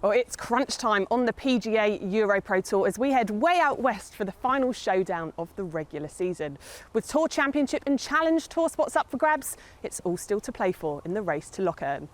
Well, it's crunch time on the PGA EuroPro Tour as we head way out west for the final showdown of the regular season. With Tour Championship and Challenge Tour spots up for grabs, it's all still to play for in the race to Lochern.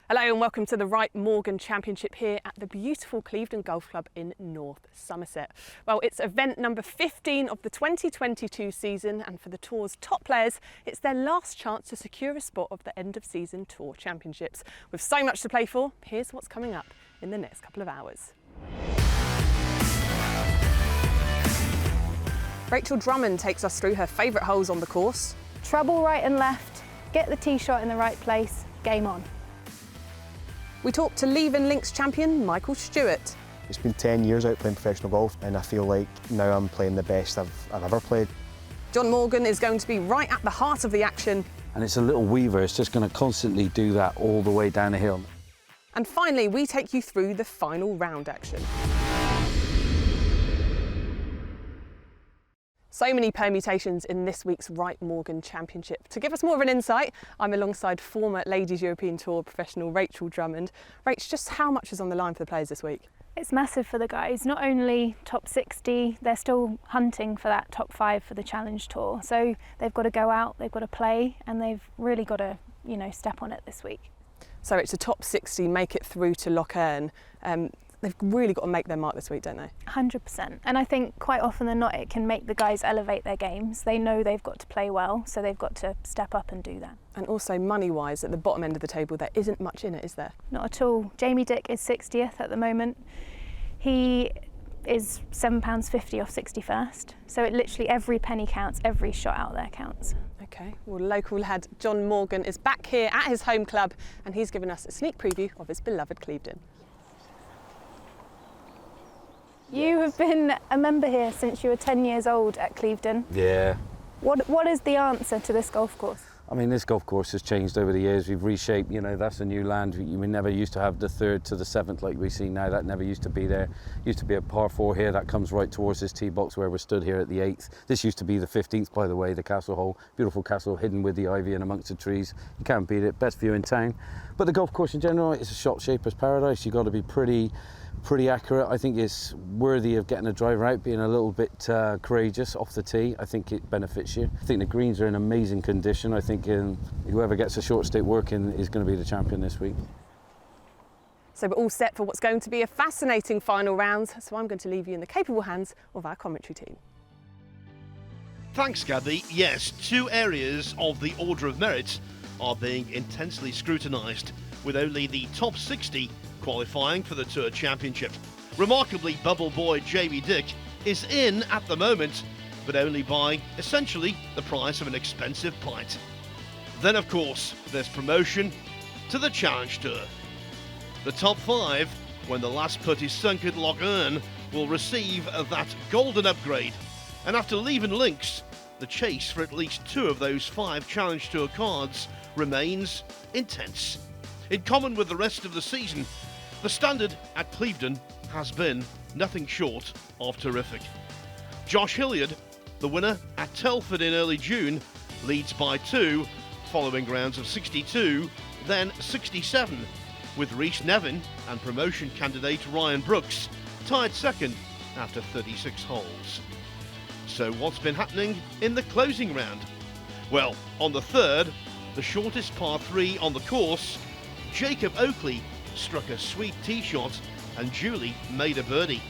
Hello and welcome to the Wright-Morgan Championship here at the beautiful Clevedon Golf Club in North Somerset. Well, it's event number 15 of the 2022 season, and for the Tour's top players, it's their last chance to secure a spot of the end of season Tour Championships. With so much to play for, here's what's coming up in the next couple of hours. Rachel Drummond takes us through her favourite holes on the course. Trouble right and left, get the tee shot in the right place, game on. We talk to Leven Links champion Michael Stewart. It's been 10 years out playing professional golf and I feel like now I'm playing the best I've ever played. John Morgan is going to be right at the heart of the action. And it's a little weaver, it's just going to constantly do that all the way down the hill. And finally, we take you through the final round action. So many permutations in this week's Wright-Morgan Championship. To give us more of an insight, I'm alongside former Ladies European Tour professional Rachel Drummond. Rach, just how much is on the line for the players this week? It's massive for the guys. Not only top 60, they're still hunting for that top 5 for the Challenge Tour. So they've got to go out, they've got to play, and they've really got to, step on it this week. So it's a top 60, make it through to Lochern. They've really got to make their mark this week, don't they? 100%. And I think quite often than not, it can make the guys elevate their games. They know they've got to play well, so they've got to step up and do that. And also money-wise, at the bottom end of the table, there isn't much in it, is there? Not at all. Jamie Dick is 60th at the moment. He is £7.50 off 61st. So it literally, every penny counts, every shot out there counts. Okay, well, local lad John Morgan is back here at his home club, and he's given us a sneak preview of his beloved Clevedon. You have been a member here since you were 10 years old at Clevedon. Yeah. What is the answer to this golf course? I mean, this golf course has changed over the years. We've reshaped, that's a new land. We never used to have the 3rd to the 7th like we see now. That never used to be there. Used to be a par 4 here that comes right towards this tee box where we're stood here at the 8th. This used to be the 15th, by the way, the castle hole. Beautiful castle hidden with the ivy and amongst the trees. You can't beat it. Best view in town. But the golf course in general, it's a shot shaper's paradise. You've got to be pretty accurate. I think it's worthy of getting a driver out, being a little bit courageous off the tee. I think it benefits you. I think the greens are in amazing condition. I think whoever gets a short stick working is going to be the champion this week. So we're all set for what's going to be a fascinating final round. So I'm going to leave you in the capable hands of our commentary team. Thanks, Gabby. Yes, 2 areas of the order of merit are being intensely scrutinised, with only the top 60 qualifying for the Tour Championship. Remarkably, bubble boy Jamie Dick is in at the moment, but only by, essentially, the price of an expensive pint. Then, of course, there's promotion to the Challenge Tour. The top 5, when the last putt is sunk at Lochern, will receive that golden upgrade. And after Leven Links, the chase for at least 2 of those 5 Challenge Tour cards remains intense. In common with the rest of the season, the standard at Clevedon has been nothing short of terrific. Josh Hilliard, the winner at Telford in early June, leads by 2, following rounds of 62, then 67, with Rhys Nevin and promotion candidate Ryan Brooks tied second after 36 holes. So what's been happening in the closing round? Well, on the 3rd, the shortest par 3 on the course, Jacob Oakley struck a sweet tee shot and Julie made a birdie.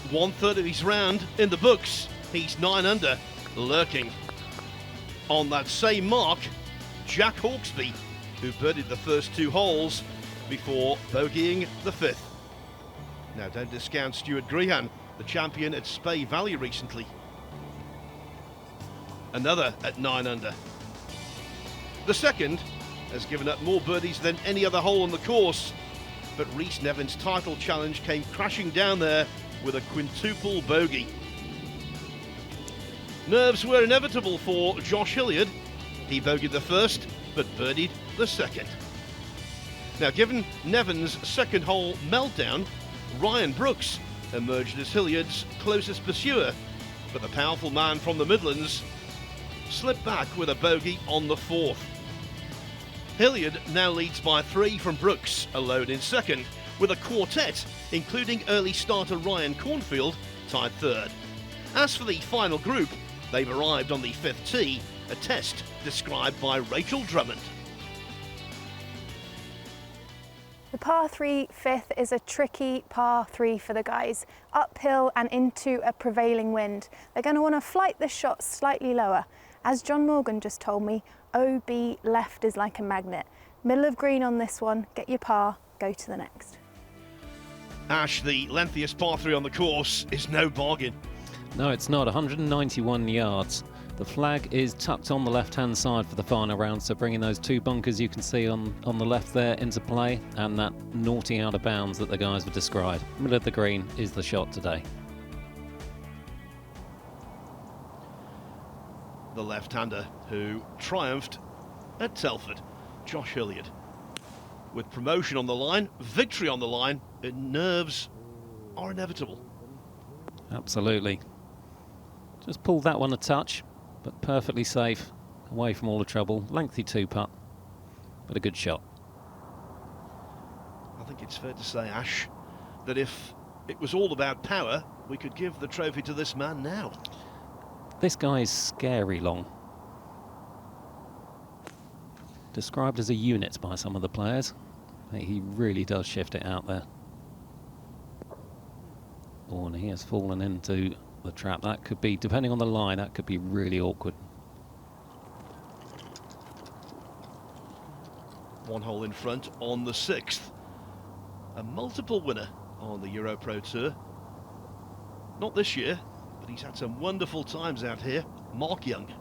1/3 of his round in the books, he's 9 under, lurking. On that same mark, Jack Hawksby, who birdied the first 2 holes, before bogeying the 5th. Now don't discount Stuart Grehan, the champion at Spey Valley recently. Another at 9 under. The second has given up more birdies than any other hole on the course, but Rhys Nevin's title challenge came crashing down there with a quintuple bogey. Nerves were inevitable for Josh Hilliard. He bogeyed the first, but birdied the second. Now, given Nevin's second hole meltdown, Ryan Brooks emerged as Hilliard's closest pursuer, but the powerful man from the Midlands slipped back with a bogey on the 4th. Hilliard now leads by 3 from Brooks, alone in second, with a quartet, including early starter Ryan Cornfield, tied 3rd. As for the final group, they've arrived on the 5th tee, a test described by Rachel Drummond. The par 3 5th is a tricky par 3 for the guys, uphill and into a prevailing wind. They're going to want to flight the shot slightly lower. As John Morgan just told me, OB left is like a magnet. Middle of green on this one, get your par, go to the next. Ash, the lengthiest par 3 on the course, is no bargain. No, it's not. 191 yards. The flag is tucked on the left-hand side for the final round, so bringing those 2 bunkers you can see on the left there into play, and that naughty out of bounds that the guys have described. Middle of the green is the shot today. The left-hander who triumphed at Telford, Josh Hilliard. With promotion on the line, victory on the line, nerves are inevitable. Absolutely. Just pulled that one a touch, but perfectly safe, away from all the trouble. Lengthy 2-putt, but a good shot. I think it's fair to say, Ash, that if it was all about power, we could give the trophy to this man now. This guy is scary long. Described as a unit by some of the players. He really does shift it out there. Oh, and he has fallen into the trap. That could be, depending on the line, that could be really awkward. One hole in front on the 6th. A multiple winner on the EuroPro Tour. Not this year, but he's had some wonderful times out here. Mark Young.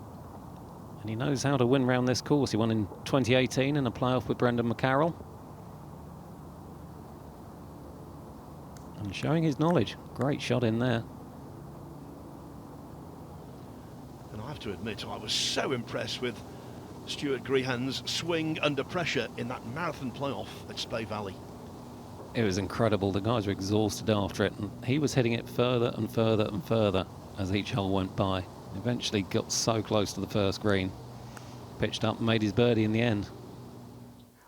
And he knows how to win round this course. He won in 2018 in a playoff with Brendan McCarroll. And showing his knowledge. Great shot in there. And I have to admit, I was so impressed with Stuart Grehan's swing under pressure in that marathon playoff at Spey Valley. It was incredible. The guys were exhausted after it, and he was hitting it further and further and further as each hole went by. Eventually got so close to the first green, pitched up and made his birdie in the end.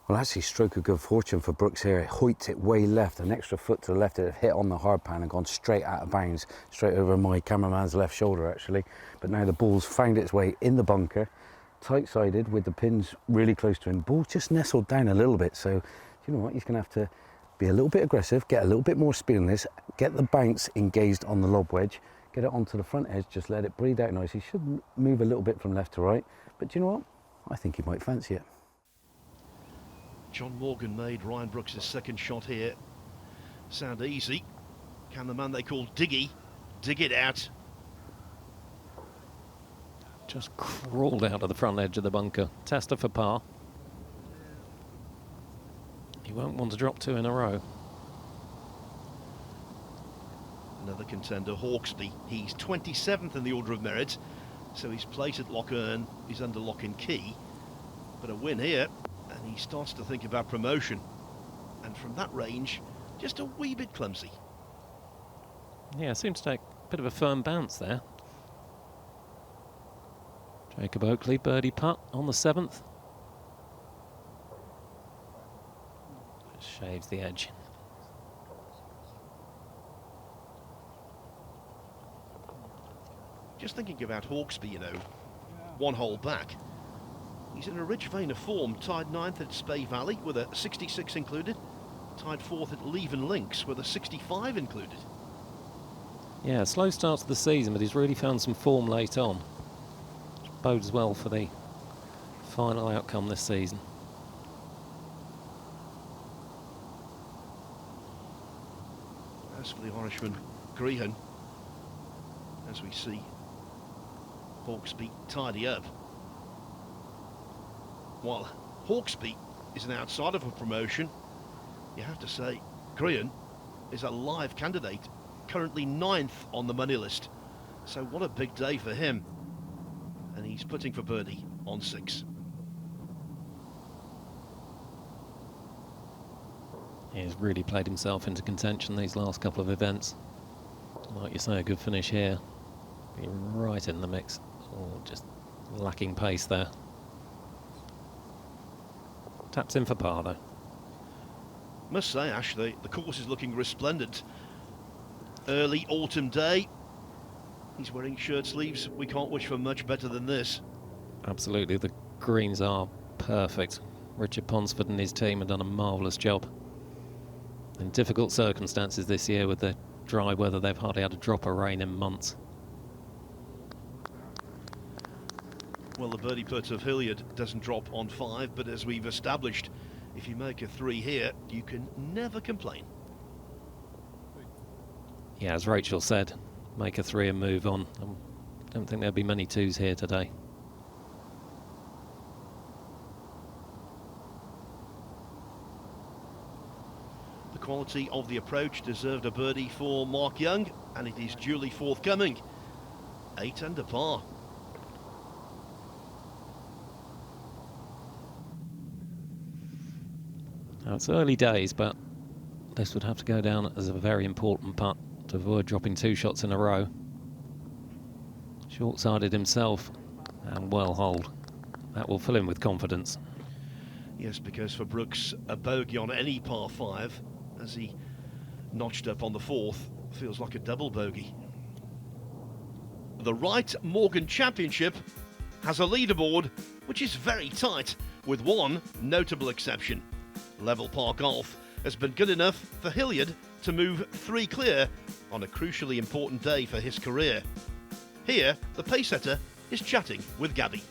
Well, actually, stroke of good fortune for Brooks here. It hoiked it way left, an extra foot to the left. It had hit on the hard pan and gone straight out of bounds, straight over my cameraman's left shoulder, actually. But now the ball's found its way in the bunker, tight-sided with the pins really close to him. Ball just nestled down a little bit, so you know what? He's going to have to be a little bit aggressive, get a little bit more speed on this, get the bounce engaged on the lob wedge, get it onto the front edge, just let it breathe out nice. He should move a little bit from left to right, but do you know what? I think he might fancy it. John Morgan made Ryan Brooks' second shot here sound easy. Can the man they call Diggy dig it out? Just crawled out of the front edge of the bunker. Tester for par. He won't want to drop 2 in a row. Another contender, Hawksby. He's 27th in the order of merit, so his place at Loch Earn is under lock and key. But a win here, and he starts to think about promotion. And from that range, just a wee bit clumsy. Yeah, seems to take a bit of a firm bounce there. Jacob Oakley, birdie putt on the 7th. Shaves the edge. Just thinking about Hawksby, you know, 1 hole back. He's in a rich vein of form, tied 9th at Spey Valley with a 66 included, tied 4th at Leven Links with a 65 included. Yeah, slow start to the season, but he's really found some form late on. Which bodes well for the final outcome this season. As for the Irishman Grehan, as we see Hawksby tidy up. While Hawksby is an outsider for promotion, you have to say Grehan is a live candidate, currently 9th on the money list. So what a big day for him. And he's putting for birdie on 6. He's really played himself into contention these last couple of events. Like you say, a good finish here. Be right in the mix. Oh, just lacking pace there. Taps in for par though. Must say, Ash, the course is looking resplendent. Early autumn day. He's wearing shirt sleeves. We can't wish for much better than this. Absolutely, the greens are perfect. Richard Ponsford and his team have done a marvellous job. In difficult circumstances this year with the dry weather, they've hardly had a drop of rain in months. Well, the birdie putt of Hilliard doesn't drop on 5, but as we've established, if you make a 3 here, you can never complain. Yeah, as Rachel said, make a 3 and move on. I don't think there'll be many 2s here today. The quality of the approach deserved a birdie for Mark Young, and it is duly forthcoming. 8 under par. Now, it's early days, but this would have to go down as a very important putt to avoid dropping 2 shots in a row. Short-sided himself and well holed. That will fill him with confidence. Yes, because for Brooks, a bogey on any par 5, as he notched up on the 4th, feels like a double bogey. The Wright-Morgan Championship has a leaderboard which is very tight, with one notable exception. Level par golf has been good enough for Hilliard to move 3 clear on a crucially important day for his career. Here, the pace setter is chatting with Gabby.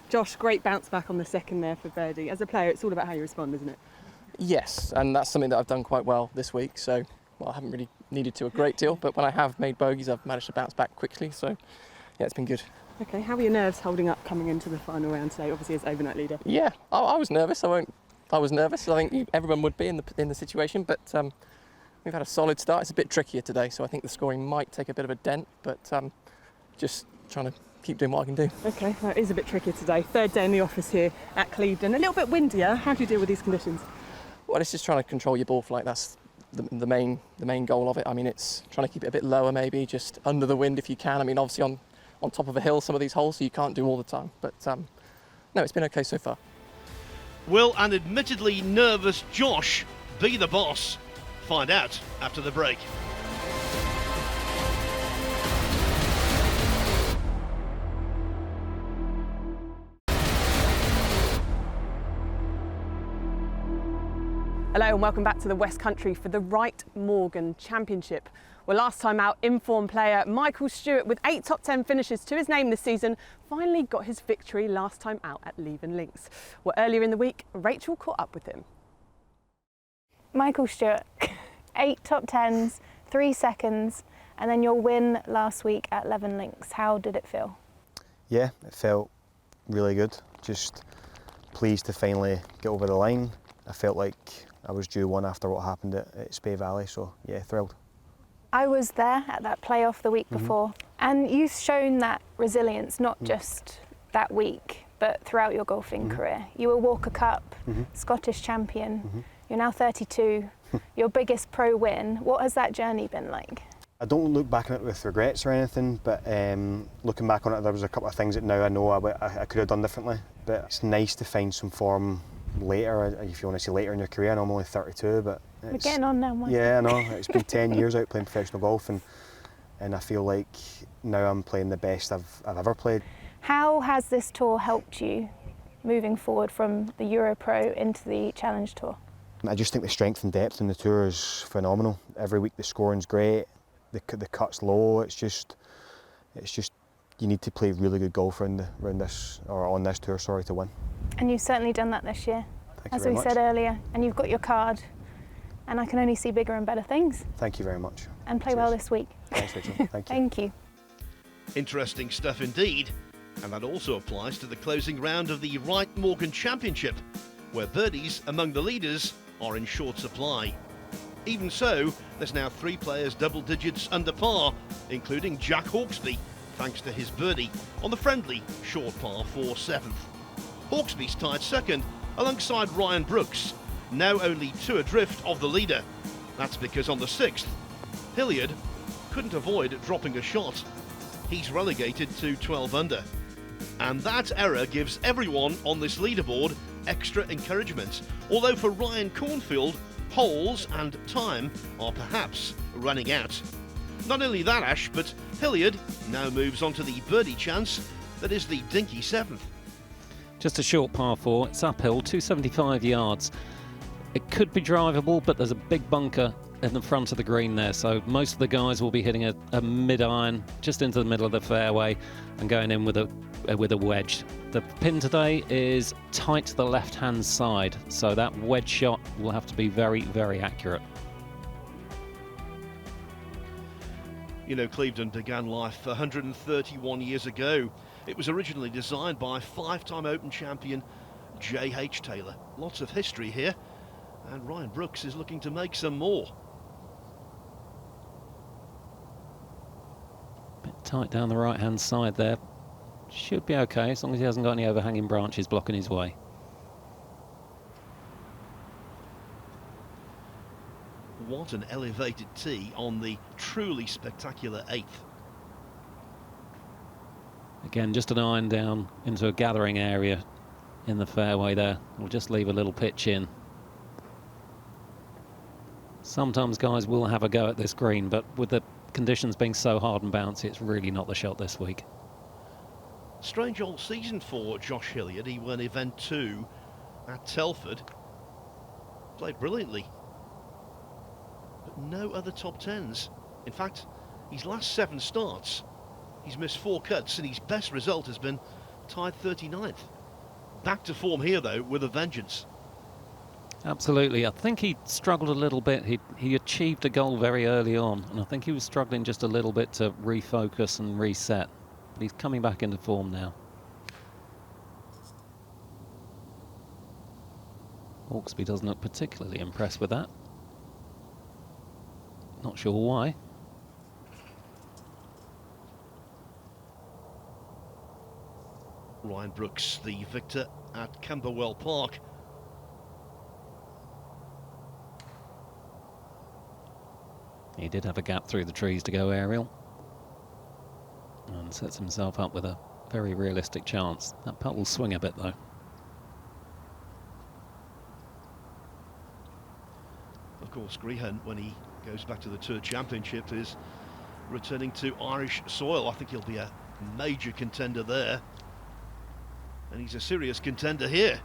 Josh, great bounce back on the second there for birdie. As a player, it's all about how you respond, isn't it? Yes, and that's something that I've done quite well this week. So, well, I haven't really needed to a great deal, but when I have made bogeys, I've managed to bounce back quickly. So, yeah, it's been good. Okay, how are your nerves holding up coming into the final round today, obviously as overnight leader? Yeah, I was nervous. I was nervous. I think everyone would be in the situation, but we've had a solid start. It's a bit trickier today, so I think the scoring might take a bit of a dent, but just trying to keep doing what I can do. Okay, well, it is a bit trickier today. 3rd day in the office here at Clevedon. A little bit windier. How do you deal with these conditions? Well, it's just trying to control your ball flight. That's the main goal of it. I mean, it's trying to keep it a bit lower, maybe just under the wind if you can. I mean, obviously on top of a hill, some of these holes, so you can't do all the time. But no, it's been okay so far. Will an admittedly nervous Josh be the boss? Find out after the break. Hello and welcome back to the West Country for the Wright-Morgan Championship. Well, last time out, informed player Michael Stewart, with 8 top 10 finishes to his name this season, finally got his victory last time out at Leven Links. Well, earlier in the week, Rachel caught up with him. Michael Stewart, 8 top 10s, 3 seconds, and then your win last week at Leven Links. How did it feel? Yeah, it felt really good. Just pleased to finally get over the line. I felt like I was due one after what happened at Spey Valley, so yeah, thrilled. I was there at that playoff the week before, and you've shown that resilience not just that week, but throughout your golfing career. You were Walker Cup, Scottish champion, you're now 32, your biggest pro win. What has that journey been like? I don't look back on it with regrets or anything, but looking back on it, there was a couple of things that now I know I could have done differently. But it's nice to find some form later, if you want to say later in your career. And I'm only 32, but we're getting on now, Mike. Yeah, I know. It's been 10 years out playing professional golf, and I feel like now I'm playing the best I've ever played. How has this tour helped you moving forward from the EuroPro into the Challenge Tour? I just think the strength and depth in the tour is phenomenal. Every week the scoring's great, the cut's low. It's just you need to play really good golf on this tour, to win. And you've certainly done that this year, Thank you as very we much. said earlier. And you've got your card and I can only see bigger and better things. Thank you very much. And play well this week. Thanks, Rachel. Thank you. Thank you. Interesting stuff indeed. And that also applies to the closing round of the Wright-Morgan Championship, where birdies among the leaders are in short supply. Even so, there's now 3 players double digits under par, including Jack Hawksby, thanks to his birdie on the friendly short par 4 7th. Hawksby's tied second alongside Ryan Brooks, now only 2 adrift of the leader. That's because on the 6th, Hilliard couldn't avoid dropping a shot. He's relegated to 12 under. And that error gives everyone on this leaderboard extra encouragement. Although for Ryan Cornfield, holes and time are perhaps running out. Not only that, Ash, but Hilliard now moves on to the birdie chance that is the dinky 7th. Just a short par 4, it's uphill, 275 yards. It could be drivable, but there's a big bunker in the front of the green there, so most of the guys will be hitting a mid-iron just into the middle of the fairway and going in with a wedge. The pin today is tight to the left-hand side, so that wedge shot will have to be very, very accurate. You know, Clevedon began life 131 years ago. It was originally designed by 5-time Open champion J.H. Taylor. Lots of history here, and Ryan Brooks is looking to make some more. Bit tight down the right-hand side there. Should be okay, as long as he hasn't got any overhanging branches blocking his way. What an elevated tee on the truly spectacular 8th. Again, just an iron down into a gathering area in the fairway there. We'll just leave a little pitch in. Sometimes guys will have a go at this green, but with the conditions being so hard and bouncy, it's really not the shot this week. Strange old season for Josh Hilliard. He won event 2 at Telford. Played brilliantly, but no other top 10s. In fact, his last 7 starts, he's missed 4 cuts, and his best result has been tied 39th. Back to form here, though, with a vengeance. Absolutely. I think he struggled a little bit. He achieved a goal very early on, and I think he was struggling just a little bit to refocus and reset. But he's coming back into form now. Hawksby doesn't look particularly impressed with that. Not sure why. Ryan Brooks, the victor at Camberwell Park. He did have a gap through the trees to go aerial, and sets himself up with a very realistic chance. That putt will swing a bit though. Of course, Grehan, when he goes back to the Tour Championship, is returning to Irish soil. I think he'll be a major contender there, and he's a serious contender here.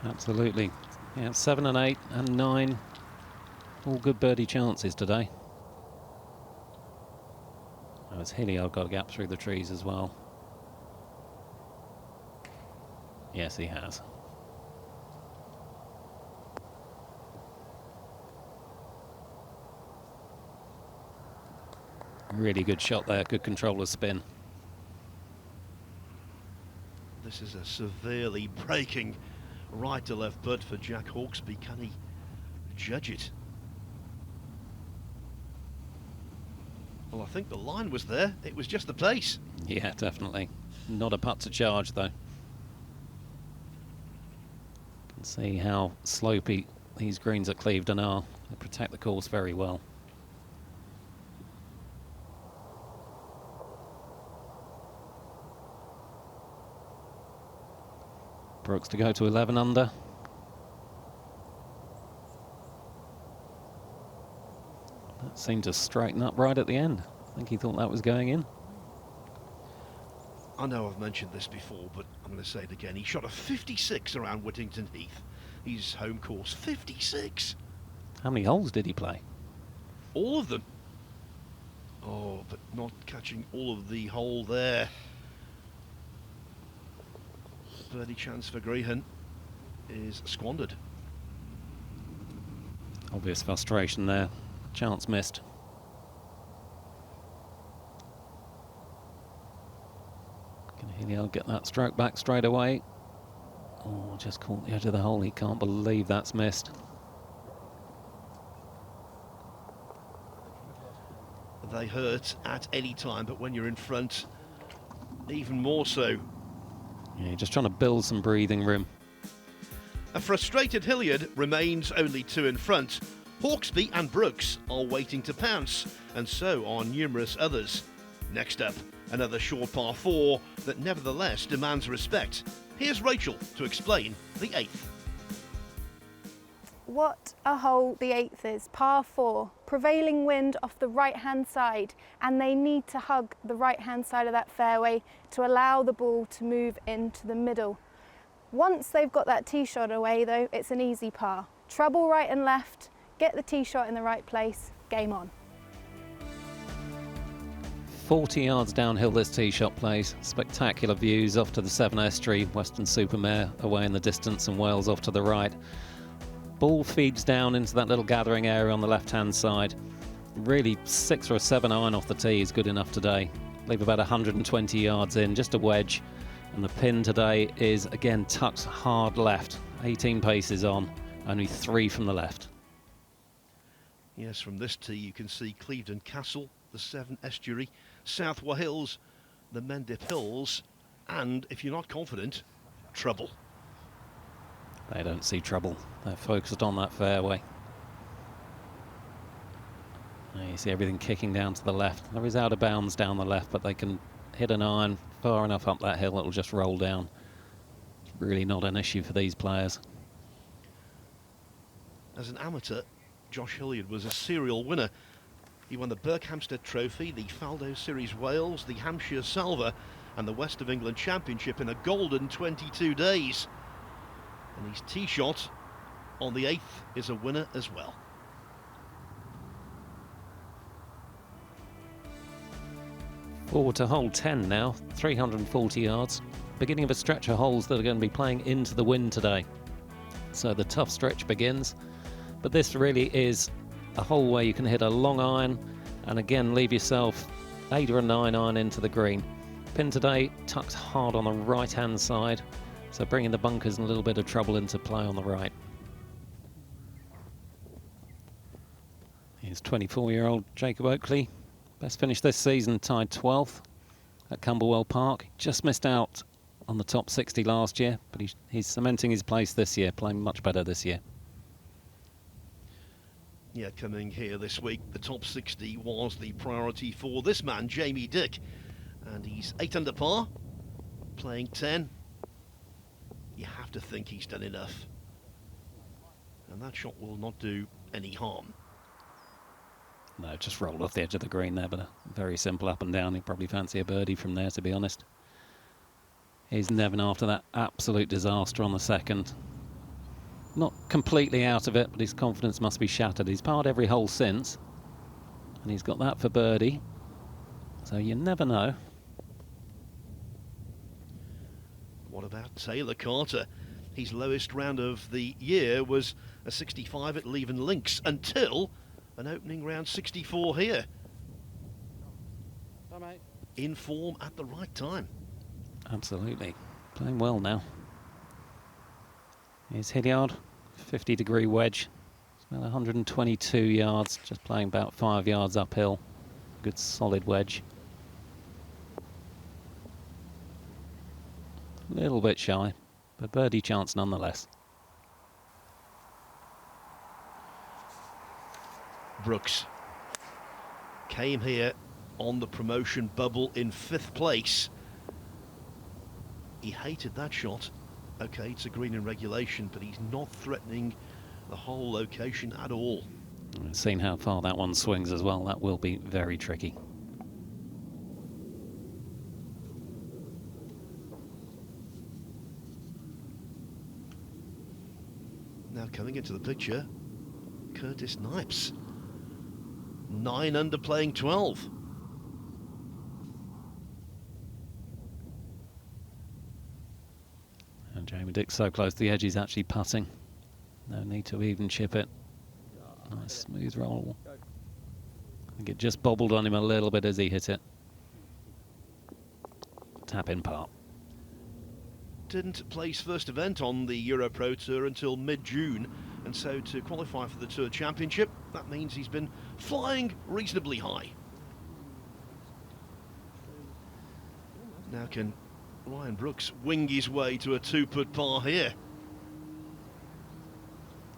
Absolutely. Yeah, 7 and 8 and 9. All good birdie chances today. As Hilliard got a gap through the trees as well. Yes, he has. Really good shot there, good control of spin. This is a severely breaking right to left putt for Jack Hawksby. Can he judge it? Well, I think the line was there. It was just the pace. Yeah, definitely. Not a putt to charge, though. Can see how slopey these greens at Clevedon are. They protect the course very well. Brooks to go to 11 under. That seemed to straighten up right at the end. I think he thought that was going in. I know I've mentioned this before, but I'm going to say it again. He shot a 56 around Whittington Heath, his home course. 56! How many holes did he play? All of them. Oh, but not catching all of the hole there. Birdie chance for Grehan is squandered. Obvious frustration there. Chance missed. Can Hilliard get that stroke back straight away? Oh, just caught the edge of the hole. He can't believe that's missed. They hurt at any time, but when you're in front, even more so. Yeah, just trying to build some breathing room. A frustrated Hilliard remains only 2 in front. Hawksby and Brooks are waiting to pounce, and so are numerous others. Next up, another short par 4 that nevertheless demands respect. Here's Rachel to explain the 8th. What a hole the 8th is, par 4, prevailing wind off the right-hand side, and they need to hug the right-hand side of that fairway to allow the ball to move into the middle. Once they've got that tee shot away though, it's an easy par. Treble right and left, get the tee shot in the right place, game on. 40 yards downhill this tee shot plays. Spectacular views off to the Severn Estuary, Weston-super-Mare away in the distance, and Wales off to the right. Ball feeds down into that little gathering area on the left-hand side. Really 6 or a 7 iron off the tee is good enough today. Leave about 120 yards in, just a wedge. And the pin today is again tucked hard left. 18 paces on, only 3 from the left. Yes, from this tee you can see Clevedon Castle, the Severn Estuary, South Wales, the Mendip Hills, and if you're not confident, trouble. They don't see trouble. They're focused on that fairway. Now you see everything kicking down to the left. There is out of bounds down the left, but they can hit an iron far enough up that hill, it'll just roll down. It's really not an issue for these players. As an amateur, Josh Hilliard was a serial winner. He won the Berkhamsted Trophy, the Faldo Series Wales, the Hampshire Salver, and the West of England Championship in a golden 22 days. And his tee shot on the 8th is a winner as well. Forward to hole 10 now, 340 yards. Beginning of a stretch of holes that are going to be playing into the wind today. So the tough stretch begins. But this really is a hole where you can hit a long iron and again leave yourself 8 or a 9 iron into the green. Pin today tucked hard on the right hand side, so bringing the bunkers and a little bit of trouble into play on the right. Here's 24-year-old Jacob Oakley. Best finish this season, tied 12th at Camberwell Park. Just missed out on the top 60 last year, but he's cementing his place this year, playing much better this year. Yeah, coming here this week, the top 60 was the priority for this man, Jamie Dick. And he's 8 under par, playing 10. You have to think he's done enough. And that shot will not do any harm. No, just rolled off the edge of the green there, but a very simple up and down. He'd probably fancy a birdie from there, to be honest. Here's Nevin after that absolute disaster on the second. Not completely out of it, but his confidence must be shattered. He's parred every hole since, and he's got that for birdie. So you never know. What about Taylor Carter? His lowest round of the year was a 65 at Leven Links until an opening round 64 here. In form at the right time. Absolutely. Playing well now. Here's Hilliard, 50-degree wedge. It's about 122 yards, just playing about 5 yards uphill. Good solid wedge. A little bit shy, but birdie chance nonetheless. Brooks came here on the promotion bubble in 5th place. He hated that shot. Okay, it's a green in regulation, but he's not threatening the whole location at all. And seeing how far that one swings as well, that will be very tricky. Now coming into the picture, Curtis Knipes. 9 under, playing 12. And Jamie Dick so close to the edge, he's actually putting. No need to even chip it. Nice smooth roll. I think it just bobbled on him a little bit as he hit it. Tap in par. Didn't place first event on the EuroPro Tour until mid-June, and so to qualify for the Tour Championship, that means he's been flying reasonably high. Now can Ryan Brooks wing his way to a 2-putt par here?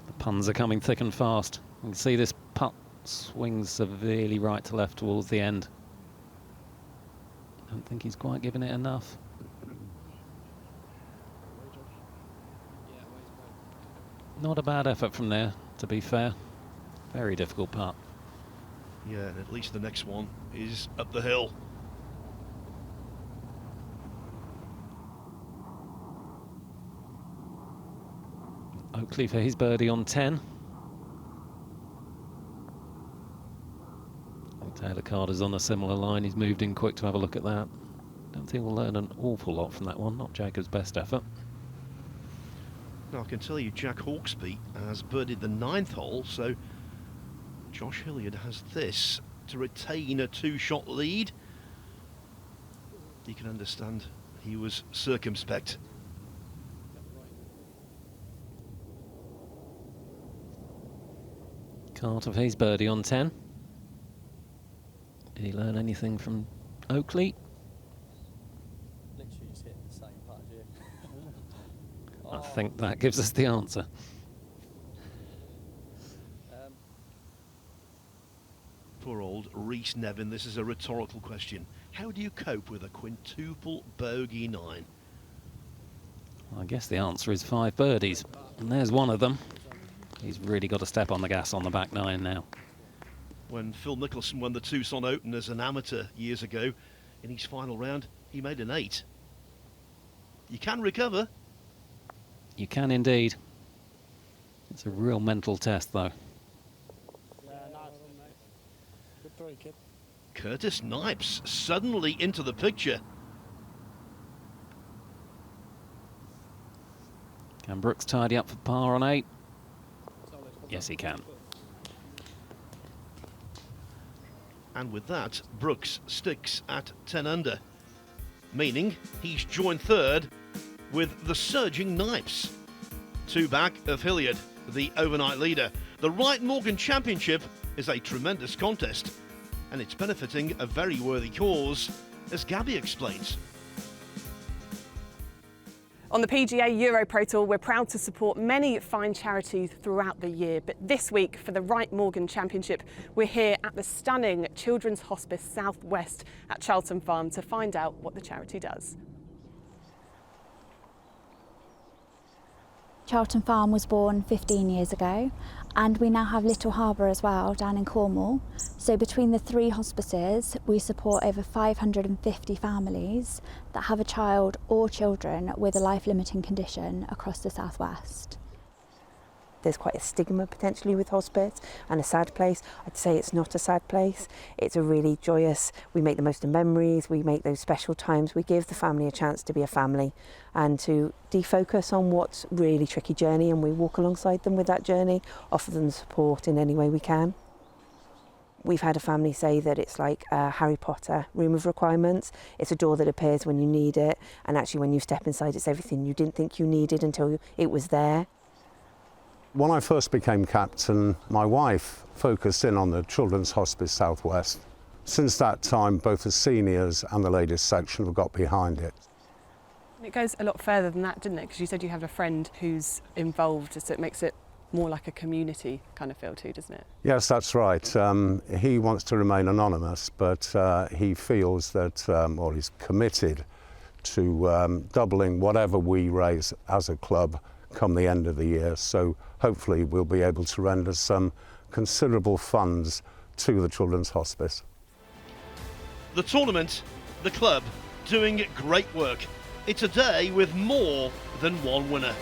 The puns are coming thick and fast. You can see this putt swings severely right to left towards the end. I don't think he's quite given it enough. Not a bad effort from there, to be fair. Very difficult putt. Yeah, and at least the next one is up the hill. Oakley for his birdie on 10. Taylor Carter's on a similar line. He's moved in quick to have a look at that. Don't think we'll learn an awful lot from that one. Not Jacob's best effort. Now I can tell you Jack Hawksby has birdied the 9th hole, so Josh Hilliard has this to retain a 2-shot lead. You can understand he was circumspect. Carter for his birdie on 10. Did he learn anything from Oakley? Literally just hit the same putt as you. I think that gives us the answer. Poor old Rhys Nevin, this is a rhetorical question. How do you cope with a quintuple bogey 9? I guess the answer is 5 birdies. And there's one of them. He's really got to step on the gas on the back 9 now. When Phil Mickelson won the Tucson Open as an amateur years ago, in his final round, he made an 8. You can recover. You can indeed. It's a real mental test, though. Yeah, nice. Good three, kid. Curtis Snipes suddenly into the picture. Can Brooks tidy up for par on 8? Yes, he can. And with that, Brooks sticks at 10 under, meaning he's joined third with the surging Snipes. 2 back of Hilliard, the overnight leader. The Wright-Morgan Championship is a tremendous contest, and it's benefiting a very worthy cause, as Gabby explains. On the PGA EuroPro Tour, we're proud to support many fine charities throughout the year, but this week for the Wright-Morgan Championship, we're here at the stunning Children's Hospice Southwest at Charlton Farm to find out what the charity does. Charlton Farm was born 15 years ago, and we now have Little Harbour as well down in Cornwall. So between the 3 hospices, we support over 550 families that have a child or children with a life-limiting condition across the southwest. There's quite a stigma potentially with hospice and a sad place. I'd say it's not a sad place. It's a really joyous, we make the most of memories, we make those special times, we give the family a chance to be a family and to defocus on what's really tricky journey, and we walk alongside them with that journey, offer them support in any way we can. We've had a family say that it's like a Harry Potter room of requirements. It's a door that appears when you need it, and actually when you step inside it's everything you didn't think you needed until it was there. When I first became captain, my wife focused in on the Children's Hospice Southwest. Since that time, both the seniors and the ladies section have got behind it. It goes a lot further than that, didn't it? Because you said you have a friend who's involved, so it makes it more like a community kind of feel too, doesn't it? Yes, that's right. He wants to remain anonymous, but he feels that, or he's committed to doubling whatever we raise as a club come the end of the year. So hopefully we'll be able to render some considerable funds to the Children's Hospice. The tournament, the club, doing great work. It's a day with more than one winner.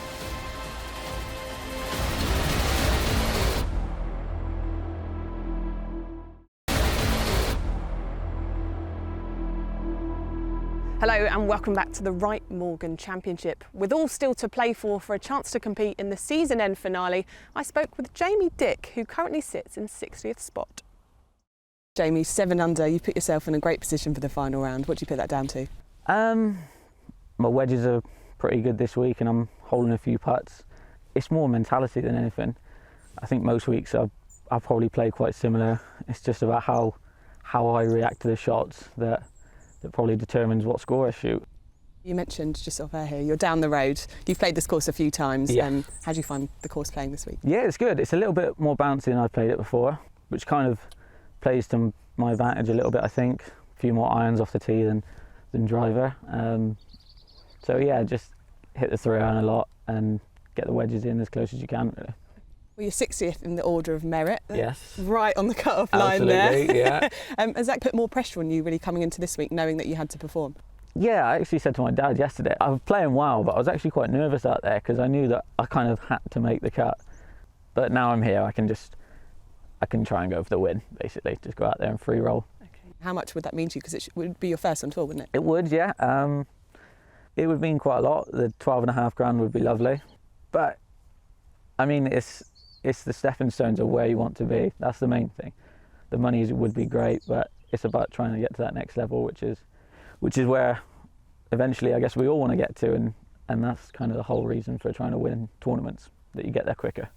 Hello and welcome back to the Wright-Morgan Championship. With all still to play for a chance to compete in the season end finale, I spoke with Jamie Dick, who currently sits in 60th spot. Jamie, 7 under, you put yourself in a great position for the final round. What do you put that down to? My wedges are pretty good this week and I'm holding a few putts. It's more mentality than anything. I think most weeks I'll probably play quite similar. It's just about how I react to the shots that probably determines what score I shoot. You mentioned just off air here, you're down the road. You've played this course a few times. Yeah. How do you find the course playing this week? Yeah, it's good. It's a little bit more bouncy than I've played it before, which kind of plays to my advantage a little bit, I think. A few more irons off the tee than driver. So yeah, just hit the 3-iron a lot and get the wedges in as close as you can, really. Well, you're 60th in the order of merit. Yes. Right on the cut-off line there. Absolutely, yeah. Has that put more pressure on you really coming into this week, knowing that you had to perform? Yeah, I actually said to my dad yesterday, I was playing well, but I was actually quite nervous out there because I knew that I kind of had to make the cut. But now I'm here, I can try and go for the win, basically. Just go out there and free roll. Okay. How much would that mean to you? Because it would be your first on tour, wouldn't it? It would, yeah. It would mean quite a lot. The 12.5 grand would be lovely. But, I mean, it's the stepping stones of where you want to be. That's the main thing. The money would be great, but it's about trying to get to that next level, which is where eventually I guess we all want to get to, and that's kind of the whole reason for trying to win tournaments, that you get there quicker.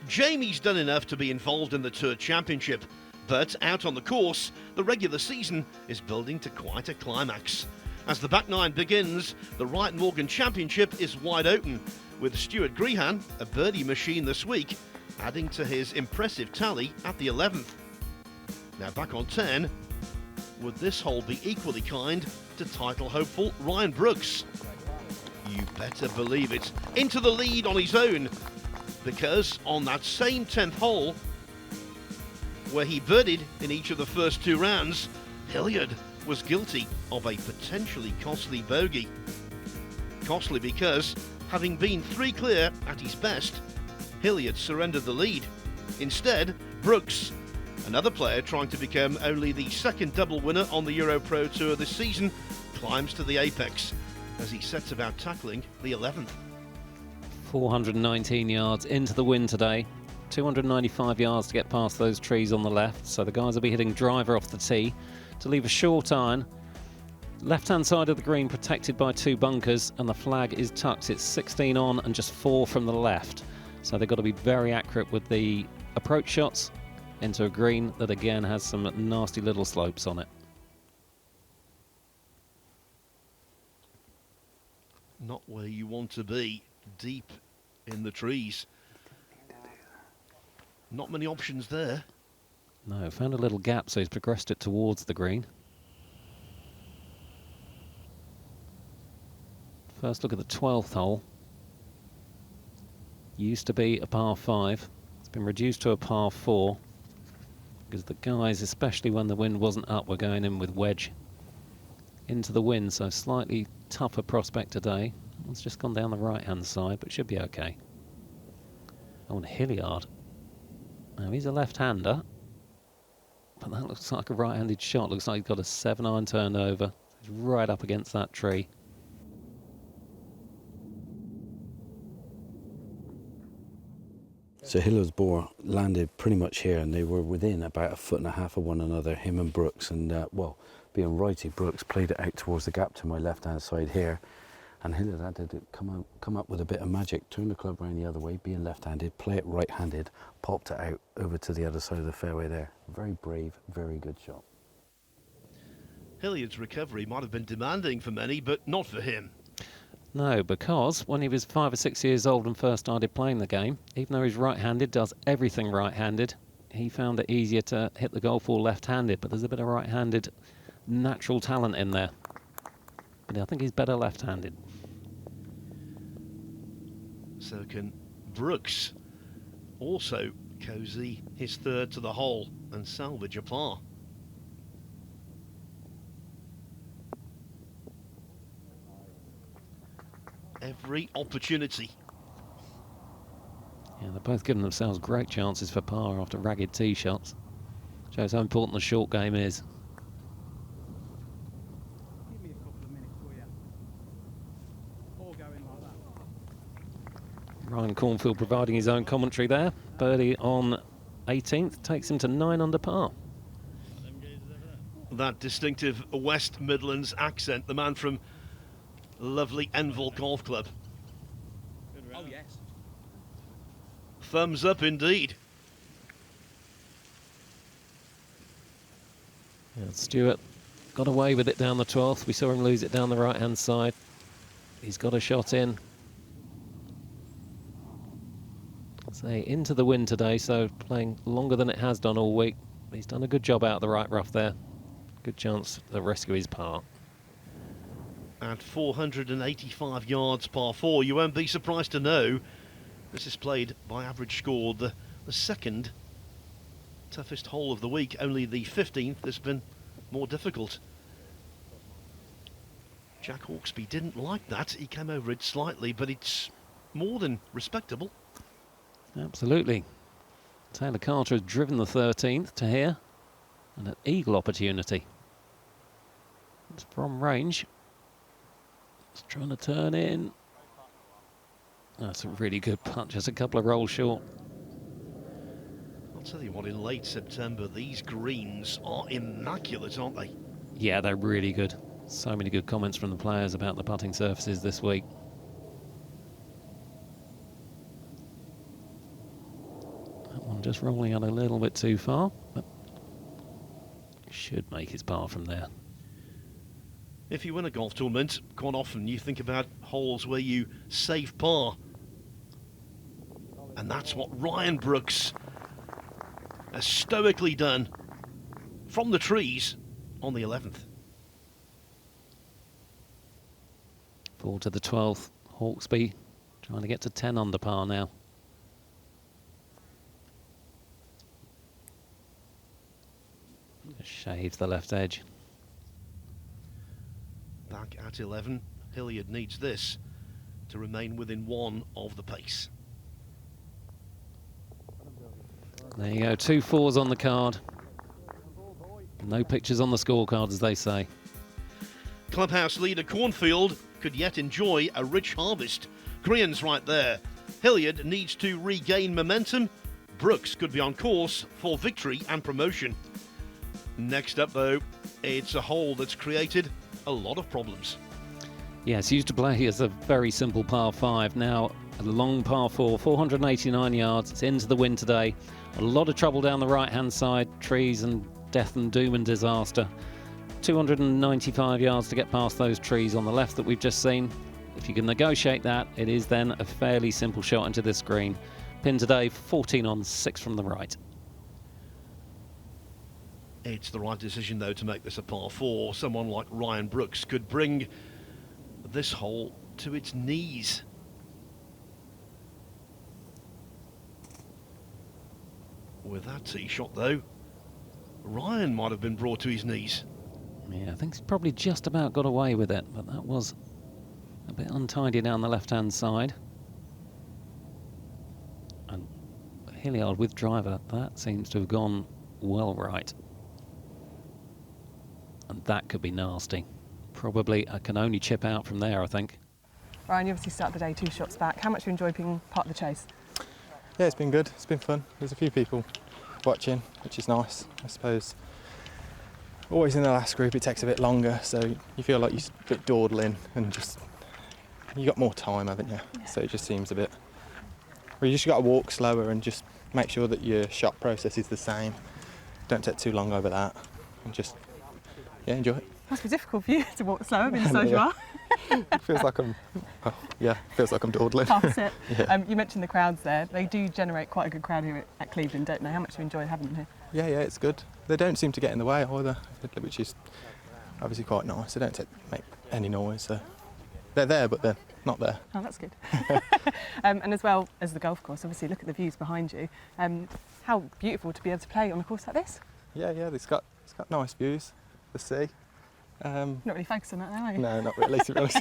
Jamie's done enough to be involved in the Tour Championship, but out on the course, the regular season is building to quite a climax. As the back nine begins, the Wright-Morgan Championship is wide open, with Stuart Grehan, a birdie machine this week, adding to his impressive tally at the 11th. Now back on 10, would this hole be equally kind to title hopeful Ryan Brooks? You better believe it. Into the lead on his own, because on that same 10th hole, where he birdied in each of the first 2 rounds, Hilliard was guilty of a potentially costly bogey. Costly because, having been 3 clear at his best, Hilliard surrendered the lead. Instead, Brooks, another player trying to become only the 2nd double winner on the EuroPro Tour this season, climbs to the apex as he sets about tackling the 11th. 419 yards into the wind today. 295 yards to get past those trees on the left, so the guys will be hitting driver off the tee to leave a short iron. Left-hand side of the green protected by 2 bunkers, and the flag is tucked. It's 16 on and just 4 from the left. So they've got to be very accurate with the approach shots into a green that again has some nasty little slopes on it. Not where you want to be, deep in the trees. Not many options there. No, found a little gap, so he's progressed it towards the green. First look at the 12th hole. Used to be a par 5. It's been reduced to a par 4 because the guys, especially when the wind wasn't up, were going in with wedge into the wind, so slightly tougher prospect today. It's just gone down the right-hand side, but should be okay. Oh, and Hilliard. Now, he's a left-hander, but that looks like a right-handed shot. Looks like he's got a 7-iron turned over. He's right up against that tree. So Hilliard's ball landed pretty much here, and they were within about 1.5 foot of one another, him and Brooks. And well, being righty, Brooks played it out towards the gap to my left-hand side here, and Hilliard had to come up with a bit of magic, turn the club around the other way, being left-handed, play it right-handed, popped it out over to the other side of the fairway there. Very brave, very good shot. Hilliard's recovery might have been demanding for many, but not for him. No, because when he was 5 or 6 years old and first started playing the game, even though he's right-handed, does everything right-handed, he found it easier to hit the golf ball left-handed, but there's a bit of right-handed natural talent in there. But I think he's better left-handed. So can Brooks also cozy his 3rd to the hole and salvage a par. Every opportunity. Yeah, they're both giving themselves great chances for par after ragged tee shots. Shows how important the short game is. Ryan Cornfield providing his own commentary there. Birdie on 18th takes him to 9 under par. That distinctive West Midlands accent, the man from lovely Enville Golf Club. Oh, yes. Thumbs up indeed. Yeah, Stewart got away with it down the 12th. We saw him lose it down the right-hand side. He's got a shot in. Say into the wind today, so playing longer than it has done all week. He's done a good job out of the right rough there. Good chance to rescue his par. At 485 yards par 4, you won't be surprised to know this is played by average score the second toughest hole of the week. Only the 15th has been more difficult. Jack Hawksby didn't like that. He came over it slightly, but it's more than respectable. Absolutely. Taylor Carter has driven the 13th to here, and an eagle opportunity. It's from range. It's trying to turn in. That's a really good putt, just a couple of rolls short. I'll tell you what, in late September, these greens are immaculate, aren't they? Yeah, they're really good. So many good comments from the players about the putting surfaces this week. That one just rolling out a little bit too far, but should make his par from there. If you win a golf tournament, quite often you think about holes where you save par. And that's what Ryan Brooks has stoically done from the trees on the 11th. Forward to the 12th, Hawksby trying to get to 10 under par now. Just shaves the left edge. Back at 11, Hilliard needs this to remain within 1 of the pace. There you go, 2 4s on the card. No pictures on the scorecard, as they say. Clubhouse leader Cornfield could yet enjoy a rich harvest. Grian's right there. Hilliard needs to regain momentum. Brooks could be on course for victory and promotion. Next up, though, it's a hole that's created a lot of problems. Yes, used to play as a very simple par 5. Now a long par 4, 489 yards. It's into the wind today. A lot of trouble down the right-hand side. Trees and death and doom and disaster. 295 yards to get past those trees on the left that we've just seen. If you can negotiate that, it is then a fairly simple shot into this green. Pin today, 14 on 6 from the right. It's the right decision, though, to make this a par 4. Someone like Ryan Brooks could bring this hole to its knees. With that tee shot, though, Ryan might have been brought to his knees. Yeah, I think he's probably just about got away with it, but that was a bit untidy down the left-hand side. And Hilliard with driver, that seems to have gone well right. And that could be nasty. Probably I can only chip out from there, I think. Ryan, you obviously started the day 2 shots back. How much have you enjoyed being part of the chase? Yeah, it's been good. It's been fun. There's a few people watching, which is nice. I suppose always in the last group it takes a bit longer, so you feel like you're a bit dawdling and just you got more time, haven't you? Yeah. So it just seems a bit. Well, you just got to walk slower and just make sure that your shot process is the same. Don't take too long over that, and just enjoy it. Must be difficult for you to walk slower, being the size you are. It feels like I'm, feels like I'm dawdling. That's it. Yeah. You mentioned the crowds there. They do generate quite a good crowd here at Cleveland, don't they? How much do you enjoy having them here? Yeah, it's good. They don't seem to get in the way either, which is obviously quite nice. They don't make any noise, so they're there, but they're not there. Oh, that's good. And as well as the golf course, obviously, look at the views behind you. How beautiful to be able to play on a course like this. Yeah, it's got nice views. The sea. Not really focused on that now, are you? No, not really, to be honest.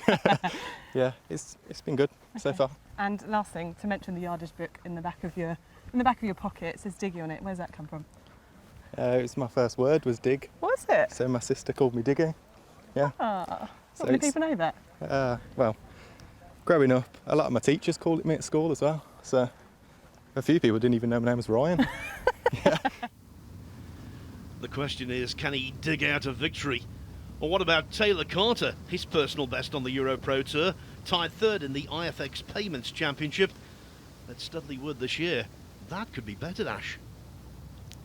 Yeah, it's been good so far. And last thing, to mention the yardage book in the back of your pocket, it says Diggy on it. Where's that come from? It was my first word was dig. Was it? So my sister called me Diggy. Yeah. Not many people know that. Well, growing up, a lot of my teachers called it me at school as well. So a few people didn't even know my name was Ryan. Yeah. The question is, can he dig out a victory? Or what about Taylor Carter? His personal best on the EuroPro Tour, tied third in the IFX Payments Championship at Studley Wood this year. That could be better, Ash.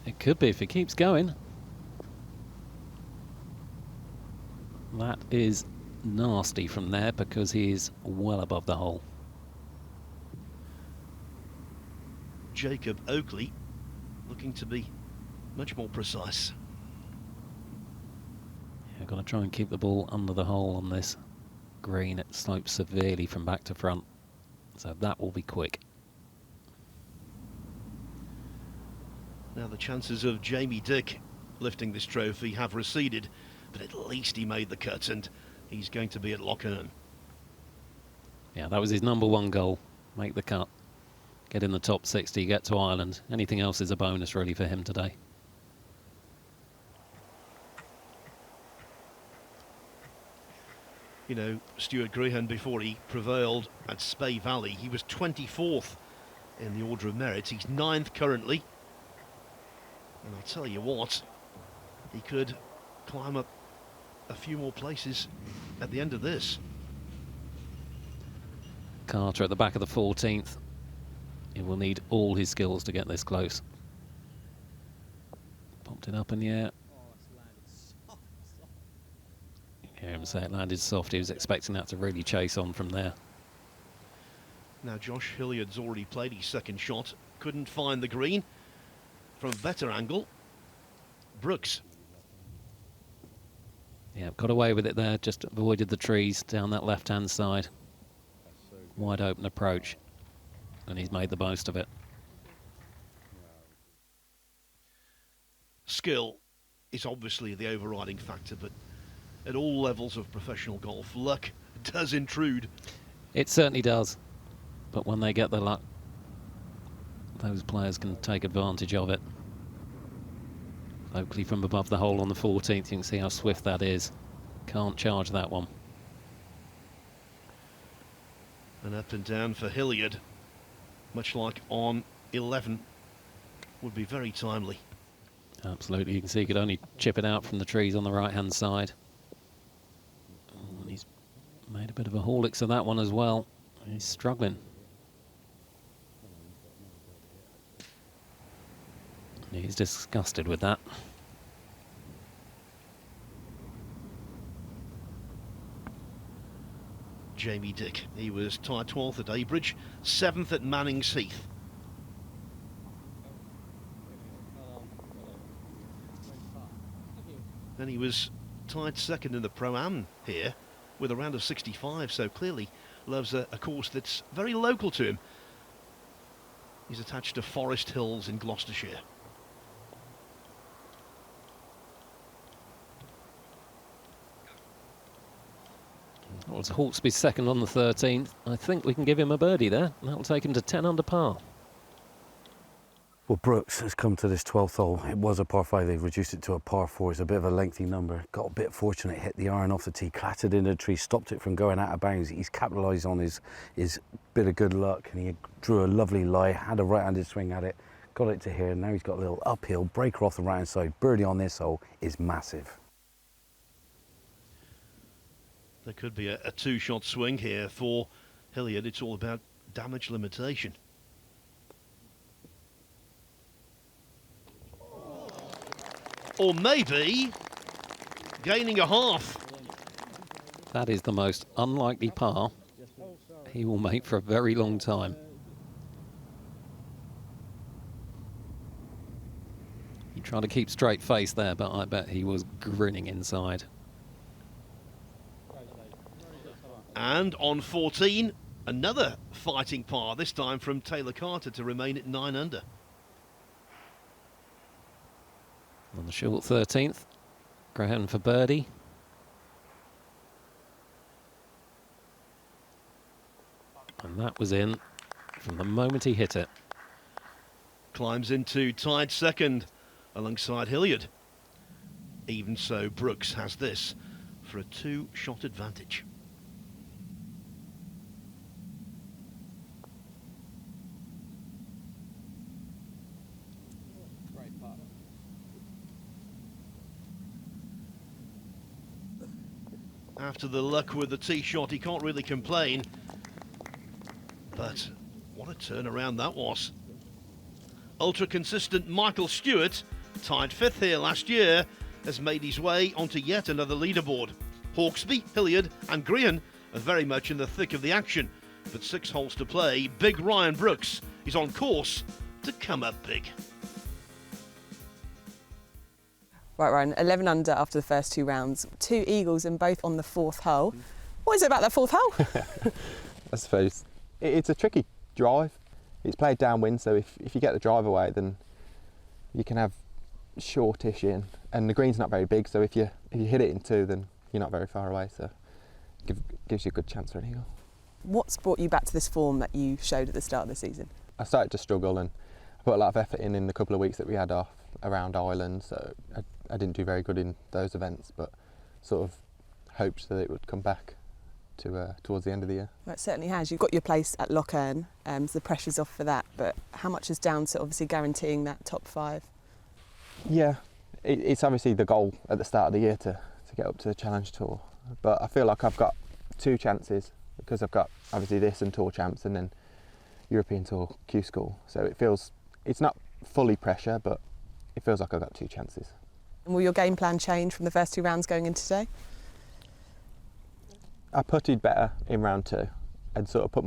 It could be if it keeps going. That is nasty from there because he is well above the hole. Jacob Oakley looking to be much more precise. I've got to try and keep the ball under the hole on this green. It slopes severely from back to front, so that will be quick. Now the chances of Jamie Dick lifting this trophy have receded, but at least he made the cut and he's going to be at Lochern. Yeah, that was his #1 goal. Make the cut. Get in the top 60, get to Ireland. Anything else is a bonus really for him today. You know, Stuart Grehan, before he prevailed at Spey Valley, he was 24th in the order of merit. He's 9th currently. And I'll tell you what, he could climb up a few more places at the end of this. Carter at the back of the 14th. He will need all his skills to get this close. Popped it up in the air. You hear him say it landed soft. He was expecting that to really chase on from there. Now Josh Hilliard's already played his second shot. Couldn't find the green. From a better angle, Brooks. Yeah, got away with it there. Just avoided the trees down that left-hand side. Wide open approach. And he's made the most of it. Skill is obviously the overriding factor, but at all levels of professional golf, luck does intrude. It certainly does. But when they get the luck, those players can take advantage of it. Oakley from above the hole on the 14th. You can see how swift that is. Can't charge that one. And up and down for Hilliard, much like on 11, would be very timely. Absolutely. You can see he could only chip it out from the trees on the right-hand side. And he's made a bit of a haulix of that one as well. He's struggling. He's disgusted with that. Jamie Dick, he was tied 12th at Abridge, 7th at Manning's Heath. And he was tied second in the Pro-Am here with a round of 65, so clearly loves a course that's very local to him. He's attached to Forest Hills in Gloucestershire. Well, it's Hawksby's second on the 13th. I think we can give him a birdie there. That will take him to 10 under par. Well, Brooks has come to this 12th hole. It was a par 5. They've reduced it to a par 4. It's a bit of a lengthy number. Got a bit fortunate, hit the iron off the tee, clattered into a tree, stopped it from going out of bounds. He's capitalised on his bit of good luck, and he drew a lovely lie, had a right-handed swing at it, got it to here. Now he's got a little uphill, breaker off the right-hand side. Birdie on this hole is massive. There could be a two-shot swing here for Hilliard. It's all about damage limitation. Or maybe gaining a half. That is the most unlikely par he will make for a very long time. He tried to keep straight face there, but I bet he was grinning inside. And on 14, another fighting par, this time from Taylor Carter to remain at 9 under. On the short 13th, Graham for birdie. And that was in from the moment he hit it. Climbs into tied second alongside Hilliard. Even so, Brooks has this for a two-shot advantage. After the luck with the tee shot, he can't really complain. But what a turnaround that was. Ultra-consistent Michael Stewart, tied 5th here last year, has made his way onto yet another leaderboard. Hawksby, Hilliard and Green are very much in the thick of the action, but 6 holes to play. Big Ryan Brooks is on course to come up big. Right, Ryan, 11 under after the first 2 rounds. 2 eagles and both on the 4th hole. What is it about that 4th hole? I suppose it's a tricky drive. It's played downwind, so if you get the drive away, then you can have shortish in, and the green's not very big, so if you hit it in 2, then you're not very far away, so gives you a good chance for an eagle. What's brought you back to this form that you showed at the start of the season? I started to struggle, and I put a lot of effort in the couple of weeks that we had off around Ireland, so I didn't do very good in those events, but sort of hoped that it would come back to towards the end of the year. Well, it certainly has. You've got your place at Loch Earn, so the pressure's off for that, but how much is down to obviously guaranteeing that top 5? Yeah, it's obviously the goal at the start of the year to get up to the Challenge Tour, but I feel like I've got 2 chances because I've got obviously this and Tour Champs and then European Tour Q School, so it's not fully pressure, but it feels like I've got 2 chances. And will your game plan change from the first 2 rounds going into today? I putted better in round 2 and sort of put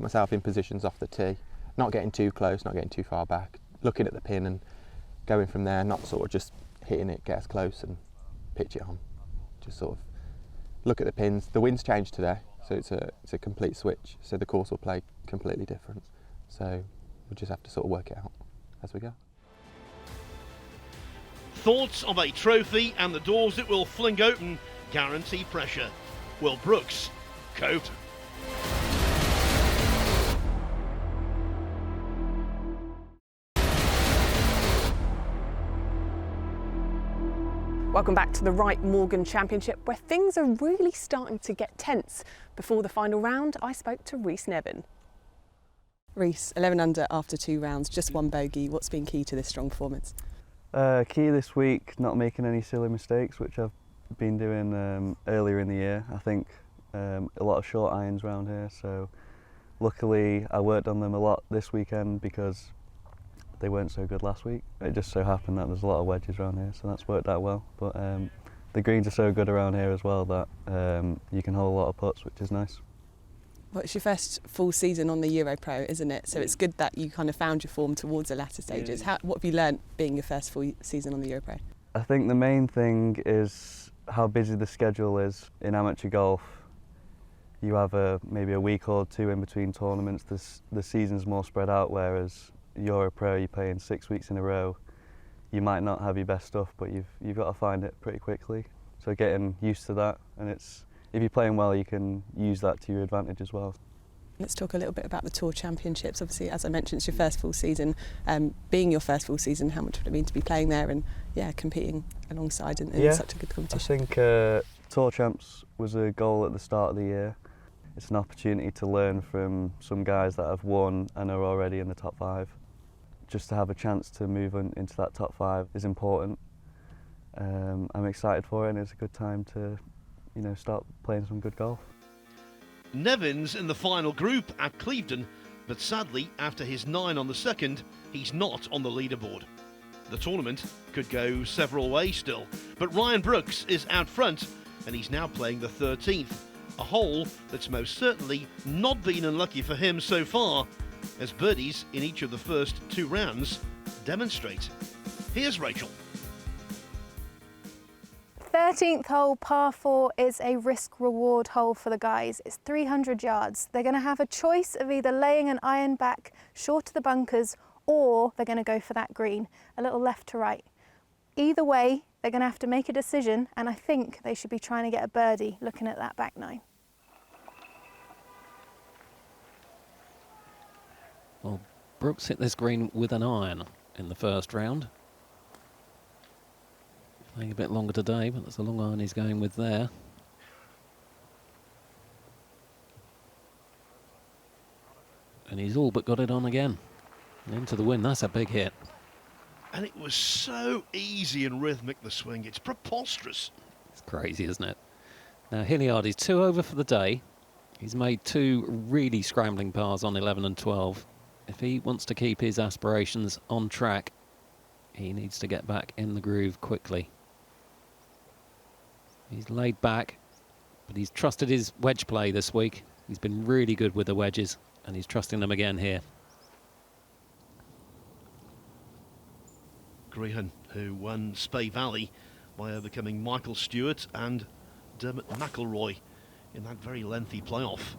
myself in positions off the tee, not getting too close, not getting too far back, looking at the pin and going from there, not sort of just hitting it, get as close and pitch it on. Just sort of look at the pins. The wind's changed today, so it's a complete switch, so the course will play completely different. So we'll just have to sort of work it out as we go. Thoughts of a trophy and the doors it will fling open guarantee pressure. Will Brooks cope? Welcome back to the Wright-Morgan Championship, where things are really starting to get tense. Before the final round, I spoke to Rhys Nevin. Rhys, 11 under after 2 rounds, just 1 bogey. What's been key to this strong performance? Key this week, not making any silly mistakes, which I've been doing earlier in the year. I think a lot of short irons around here, so luckily I worked on them a lot this weekend because they weren't so good last week. It just so happened that there's a lot of wedges around here, so that's worked out well. But the greens are so good around here as well that you can hold a lot of putts, which is nice. Well, it's your first full season on the EuroPro, isn't it? So it's good that you kind of found your form towards the latter stages. What have you learnt being your first full season on the EuroPro? I think the main thing is how busy the schedule is. In amateur golf, you have maybe a week or 2 in between tournaments. The season's more spread out, whereas EuroPro, you're playing 6 weeks in a row. You might not have your best stuff, but you've got to find it pretty quickly. So getting used to that, and if you're playing well, you can use that to your advantage as well. Let's talk a little bit about the Tour Championships. Obviously, as I mentioned, it's your first full season. Being your first full season, how much would it mean to be playing there and competing alongside in such a good competition? I think Tour Champs was a goal at the start of the year. It's an opportunity to learn from some guys that have won and are already in the top 5. Just to have a chance to move into that top 5 is important. I'm excited for it, and it's a good time to start playing some good golf. Nevin's in the final group at Clevedon, but sadly, after his 9 on the second, he's not on the leaderboard. The tournament could go several ways still, but Ryan Brooks is out front, and he's now playing the 13th, a hole that's most certainly not been unlucky for him so far, as birdies in each of the first 2 rounds demonstrate. Here's Rachel. 13th hole, par 4, is a risk-reward hole for the guys. It's 300 yards. They're going to have a choice of either laying an iron back short of the bunkers, or they're going to go for that green, a little left to right. Either way, they're going to have to make a decision, and I think they should be trying to get a birdie looking at that back 9. Well, Brooks hit this green with an iron in the first round. Playing a bit longer today, but that's a long iron he's going with there. And he's all but got it on again. Into the wind, that's a big hit. And it was so easy and rhythmic, the swing. It's preposterous. It's crazy, isn't it? Now Hilliard is 2 over for the day. He's made 2 really scrambling pars on 11 and 12. If he wants to keep his aspirations on track, he needs to get back in the groove quickly. He's laid back, but he's trusted his wedge play this week. He's been really good with the wedges, and he's trusting them again here. Grehan, who won Spey Valley by overcoming Michael Stewart and Dermot McIlroy in that very lengthy playoff.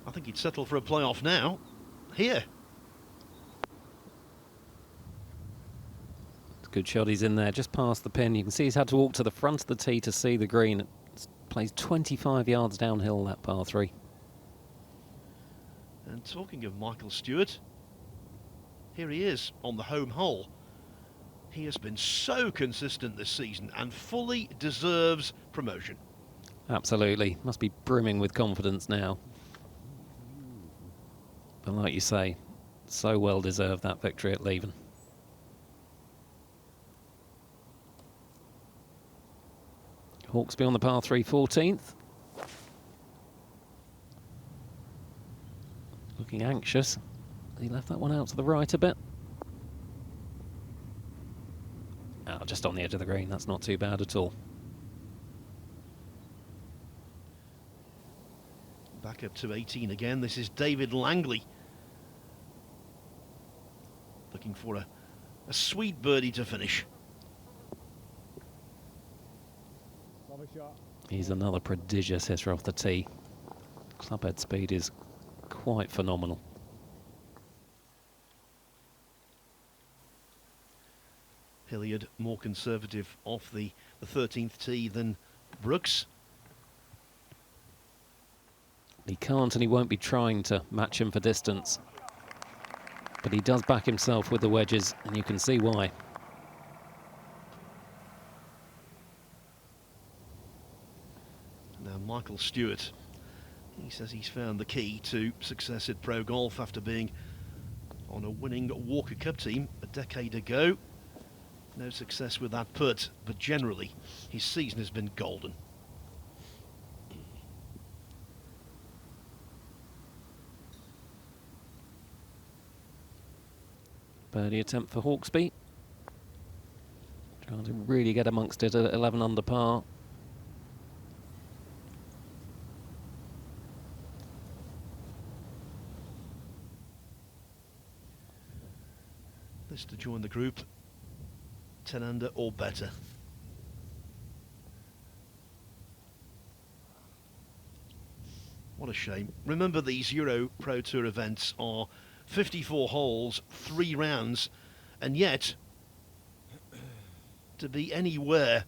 I think he'd settle for a playoff now. Here. It's a good shot. He's in there just past the pin. You can see he's had to walk to the front of the tee to see the green. It plays 25 yards downhill, that par 3. And talking of Michael Stewart, here he is on the home hole. He has been so consistent this season and fully deserves promotion. Absolutely. Must be brimming with confidence now. But like you say, so well deserved that victory at Leven. Hawksby on the par 3 14th. Looking anxious. He left that one out to the right a bit. Oh, just on the edge of the green. That's not too bad at all. Back up to 18 again. This is David Langley. Looking for a sweet birdie to finish. He's another prodigious hitter off the tee. Clubhead speed is quite phenomenal. Hilliard more conservative off the 13th tee than Brooks. He can't and he won't be trying to match him for distance. But he does back himself with the wedges, and you can see why. Now Michael Stewart, he says he's found the key to success at pro golf after being on a winning Walker Cup team a decade ago. No success with that putt, but generally his season has been golden. Birdie attempt for Hawksby. Trying to really get amongst it at 11 under par. This to join the group, 10 under or better. What a shame. Remember, these Euro Pro Tour events are 54 holes, 3 rounds, and yet to be anywhere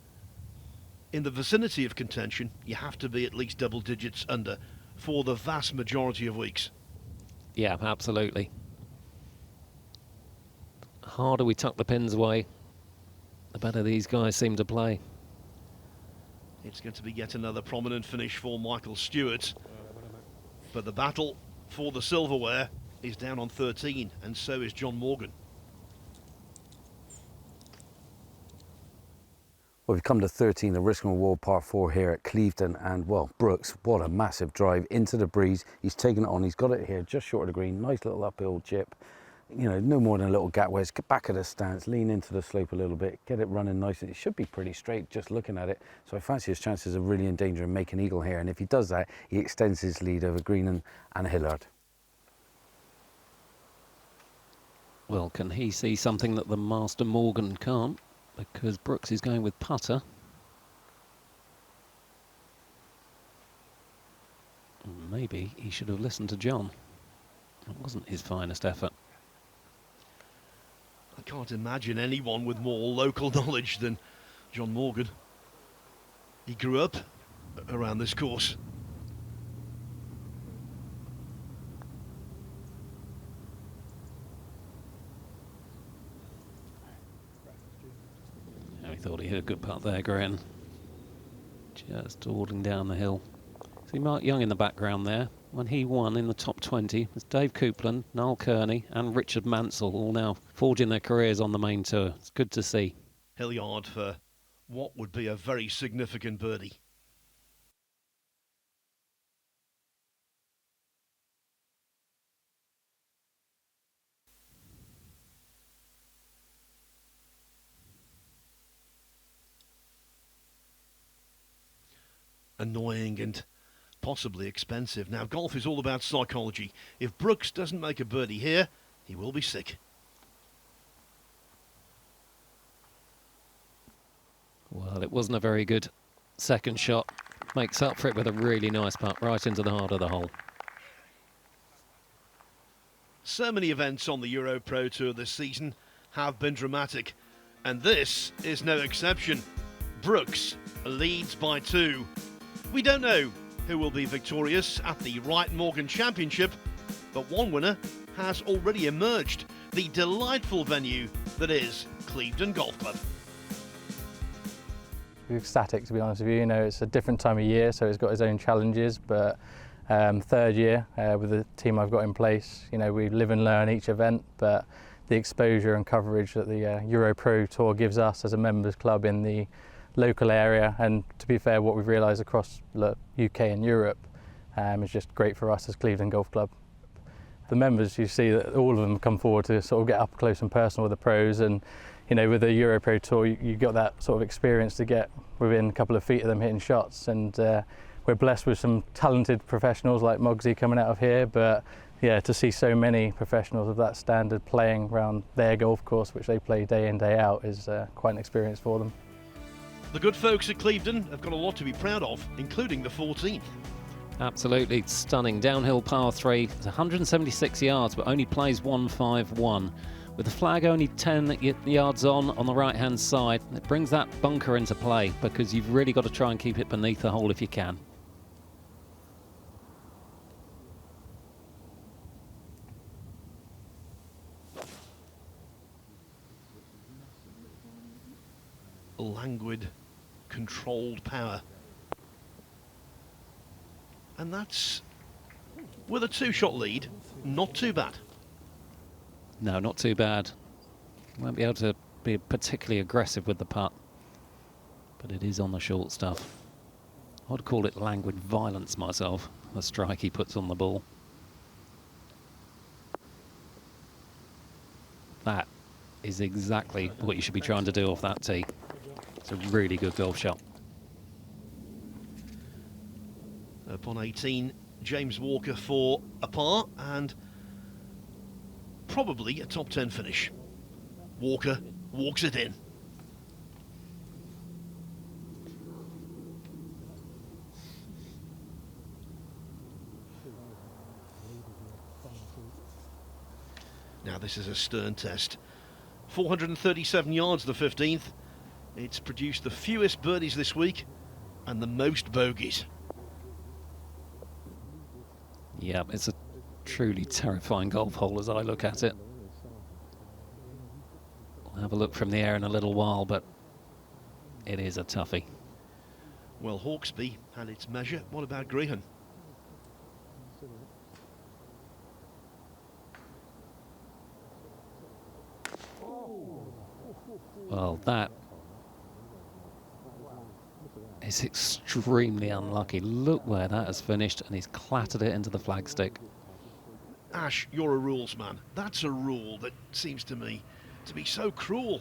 in the vicinity of contention, you have to be at least double digits under for the vast majority of weeks. Yeah, absolutely. The harder we tuck the pins away, the better these guys seem to play. It's going to be yet another prominent finish for Michael Stewart, but the battle for the silverware is down on 13, and so is John Morgan. Well, we've come to 13, the risk and reward par 4 here at Clevedon, and well, Brooks, what a massive drive into the breeze. He's taken it on, he's got it here just short of the green, nice little uphill chip. You know, no more than a little gap wedge, get back of the stance, lean into the slope a little bit, get it running nice. It should be pretty straight just looking at it. So I fancy his chances of really endangering making eagle here, and if he does that, he extends his lead over Greenan and Hilliard. Well, can he see something that the master Morgan can't? Because Brooks is going with putter. Maybe he should have listened to John. It wasn't his finest effort. I can't imagine anyone with more local knowledge than John Morgan. He grew up around this course. Oh, he thought he hit a good putt there, Graham. Just dawdling down the hill. See Mark Young in the background there. When he won in the top 20, it was Dave Coupland, Niall Kearney and Richard Mansell, all now forging their careers on the main tour. It's good to see. Hilliard for what would be a very significant birdie. annoying and possibly expensive. Now, golf is all about psychology. If Brooks doesn't make a birdie here, he will be sick. Well, it wasn't a very good second shot. Makes up for it with a really nice putt right into the heart of the hole. So many events on the EuroPro Tour this season have been dramatic, and this is no exception. Brooks leads by 2. We don't know who will be victorious at the Wright-Morgan Championship, but one winner has already emerged, the delightful venue that is Clevedon Golf Club. Ecstatic, to be honest with you. You know, it's a different time of year, so it's got its own challenges, but third year with the team I've got in place, you know, we live and learn each event, but the exposure and coverage that the EuroPro Tour gives us as a members club in the local area, and to be fair, what we've realised across the UK and Europe is just great for us as Clevedon Golf Club. The members, you see that all of them come forward to sort of get up close and personal with the pros, and you know, with the EuroPro Tour, you got that sort of experience to get within a couple of feet of them hitting shots, and we're blessed with some talented professionals like Mogsy coming out of here, but yeah, to see so many professionals of that standard playing around their golf course, which they play day in, day out, is quite an experience for them. The good folks at Clevedon have got a lot to be proud of, including the 14th. Absolutely stunning downhill par 3. It's 176 yards, but only plays 151. With the flag only 10 yards on the right-hand side, it brings that bunker into play because you've really got to try and keep it beneath the hole if you can. Languid, controlled power. And that's, with a 2-shot lead, not too bad. No, not too bad. Won't be able to be particularly aggressive with the putt, but it is on the short stuff. I'd call it languid violence myself, the strike he puts on the ball. That is exactly what you should be trying to do off that tee. It's a really good golf shot. Upon 18, James Walker for a par and probably a top 10 finish. Walker walks it in. Now this is a stern test. 437 yards the 15th. It's produced the fewest birdies this week and the most bogeys. Yeah, it's a truly terrifying golf hole as I look at it. We'll have a look from the air in a little while, but it is a toughie. Well, Hawksby had its measure. What about Grehan? Well, that is extremely unlucky. Look where that has finished, and he's clattered it into the flagstick. Ash, you're a rules man. That's a rule that seems to me to be so cruel.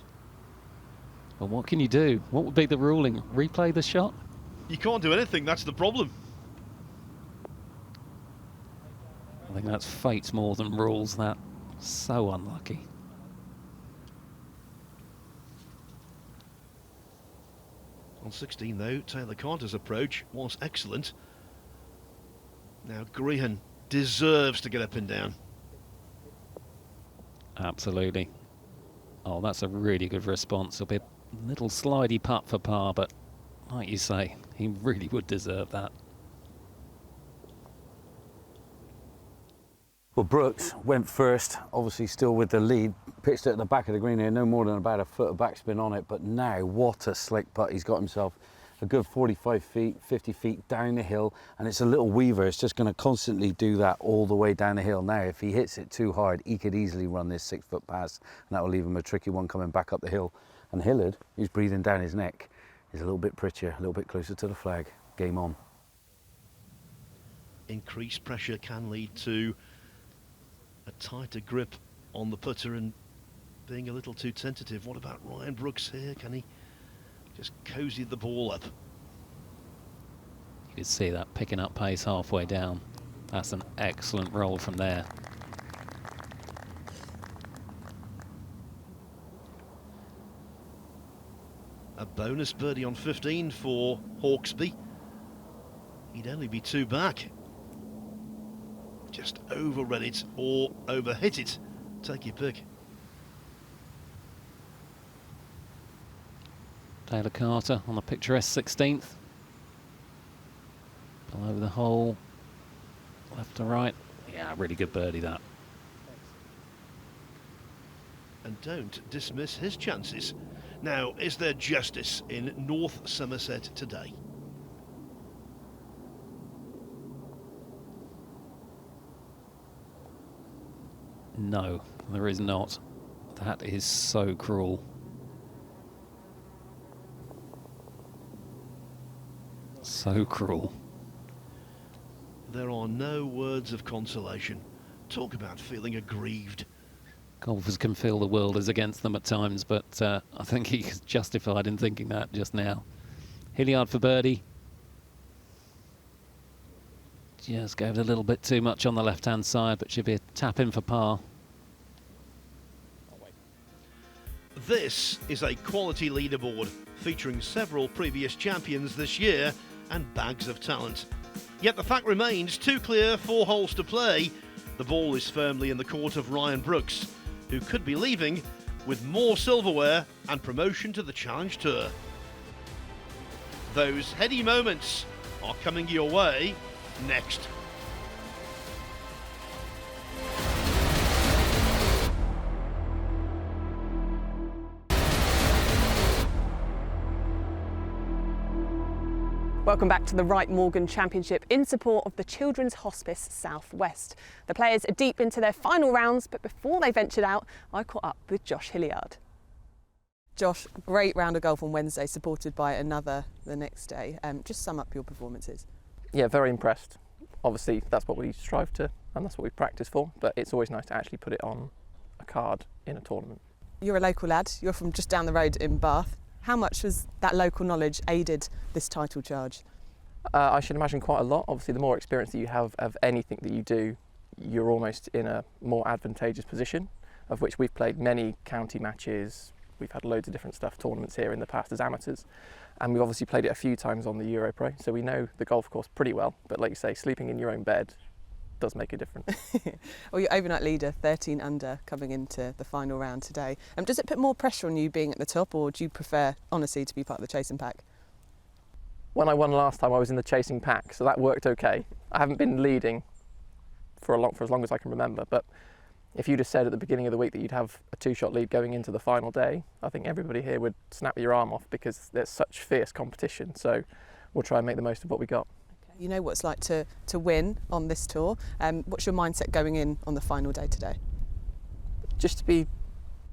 Well, what can you do? What would be the ruling? Replay the shot? You can't do anything, that's the problem. I think that's fate more than rules, that. So unlucky. On 16 though, Taylor Carter's approach was excellent. Now Grehan deserves to get up and down. Absolutely. Oh, that's a really good response. It'll be a little slidey putt for par, but like you say, he really would deserve that. Well, Brooks went first, obviously still with the lead, pitched it at the back of the green here, no more than about a foot of backspin on it, but now what a slick putt. He's got himself a good 45 feet, 50 feet down the hill, and it's a little weaver. It's just going to constantly do that all the way down the hill. Now, if he hits it too hard, he could easily run this 6-foot pass, and that will leave him a tricky one coming back up the hill. And Hillard, who's breathing down his neck, is a little bit prettier, a little bit closer to the flag. Game on. Increased pressure can lead to a tighter grip on the putter and being a little too tentative. What about Ryan Brooks here? Can he just cozy the ball up? You You see that picking up pace halfway down. That's an excellent roll from there. A bonus birdie on 15 for Hawksby. He'd only be 2 back. Just overread it or overhit it. Take your pick. Taylor Carter on the picturesque 16th. Below the hole, left to right. Yeah, really good birdie that. And don't dismiss his chances. Now, is there justice in North Somerset today? No, there is not. That is so cruel. So cruel. There are no words of consolation. Talk about feeling aggrieved. Golfers can feel the world is against them at times, but I think he's justified in thinking that just now. Hilliard for birdie. Just gave it a little bit too much on the left-hand side, but should be a tap in for par. This is a quality leaderboard featuring several previous champions this year and bags of talent. Yet the fact remains, 2 clear, 4 holes to play. The ball is firmly in the court of Ryan Brooks, who could be leaving with more silverware and promotion to the Challenge Tour. Those heady moments are coming your way next. Welcome back to the Wright-Morgan Championship in support of the Children's Hospice South West. The players are deep into their final rounds, but before they ventured out, I caught up with Josh Hilliard. Josh, great round of golf on Wednesday, supported by another the next day. Just sum up your performances. Yeah, very impressed. Obviously, that's what we strive to, and that's what we practice for, but it's always nice to actually put it on a card in a tournament. You're a local lad, you're from just down the road in Bath. How much has that local knowledge aided this title charge? I should imagine quite a lot. Obviously, the more experience that you have of anything that you do, you're almost in a more advantageous position, of which we've played many county matches. We've had loads of different stuff, tournaments here in the past as amateurs, and we've obviously played it a few times on the EuroPro, so we know the golf course pretty well. But like you say, sleeping in your own bed does make a difference. Well, you're overnight leader, 13 under, coming into the final round today. Does it put more pressure on you being at the top, or do you prefer, honestly, to be part of the chasing pack? When I won last time, I was in the chasing pack, so that worked okay. I haven't been leading for as long as I can remember, but if you'd have said at the beginning of the week that you'd have a 2-shot lead going into the final day, I think everybody here would snap your arm off, because there's such fierce competition. So we'll try and make the most of what we got. You know what it's like to win on this tour. What's your mindset going in on the final day today? Just to be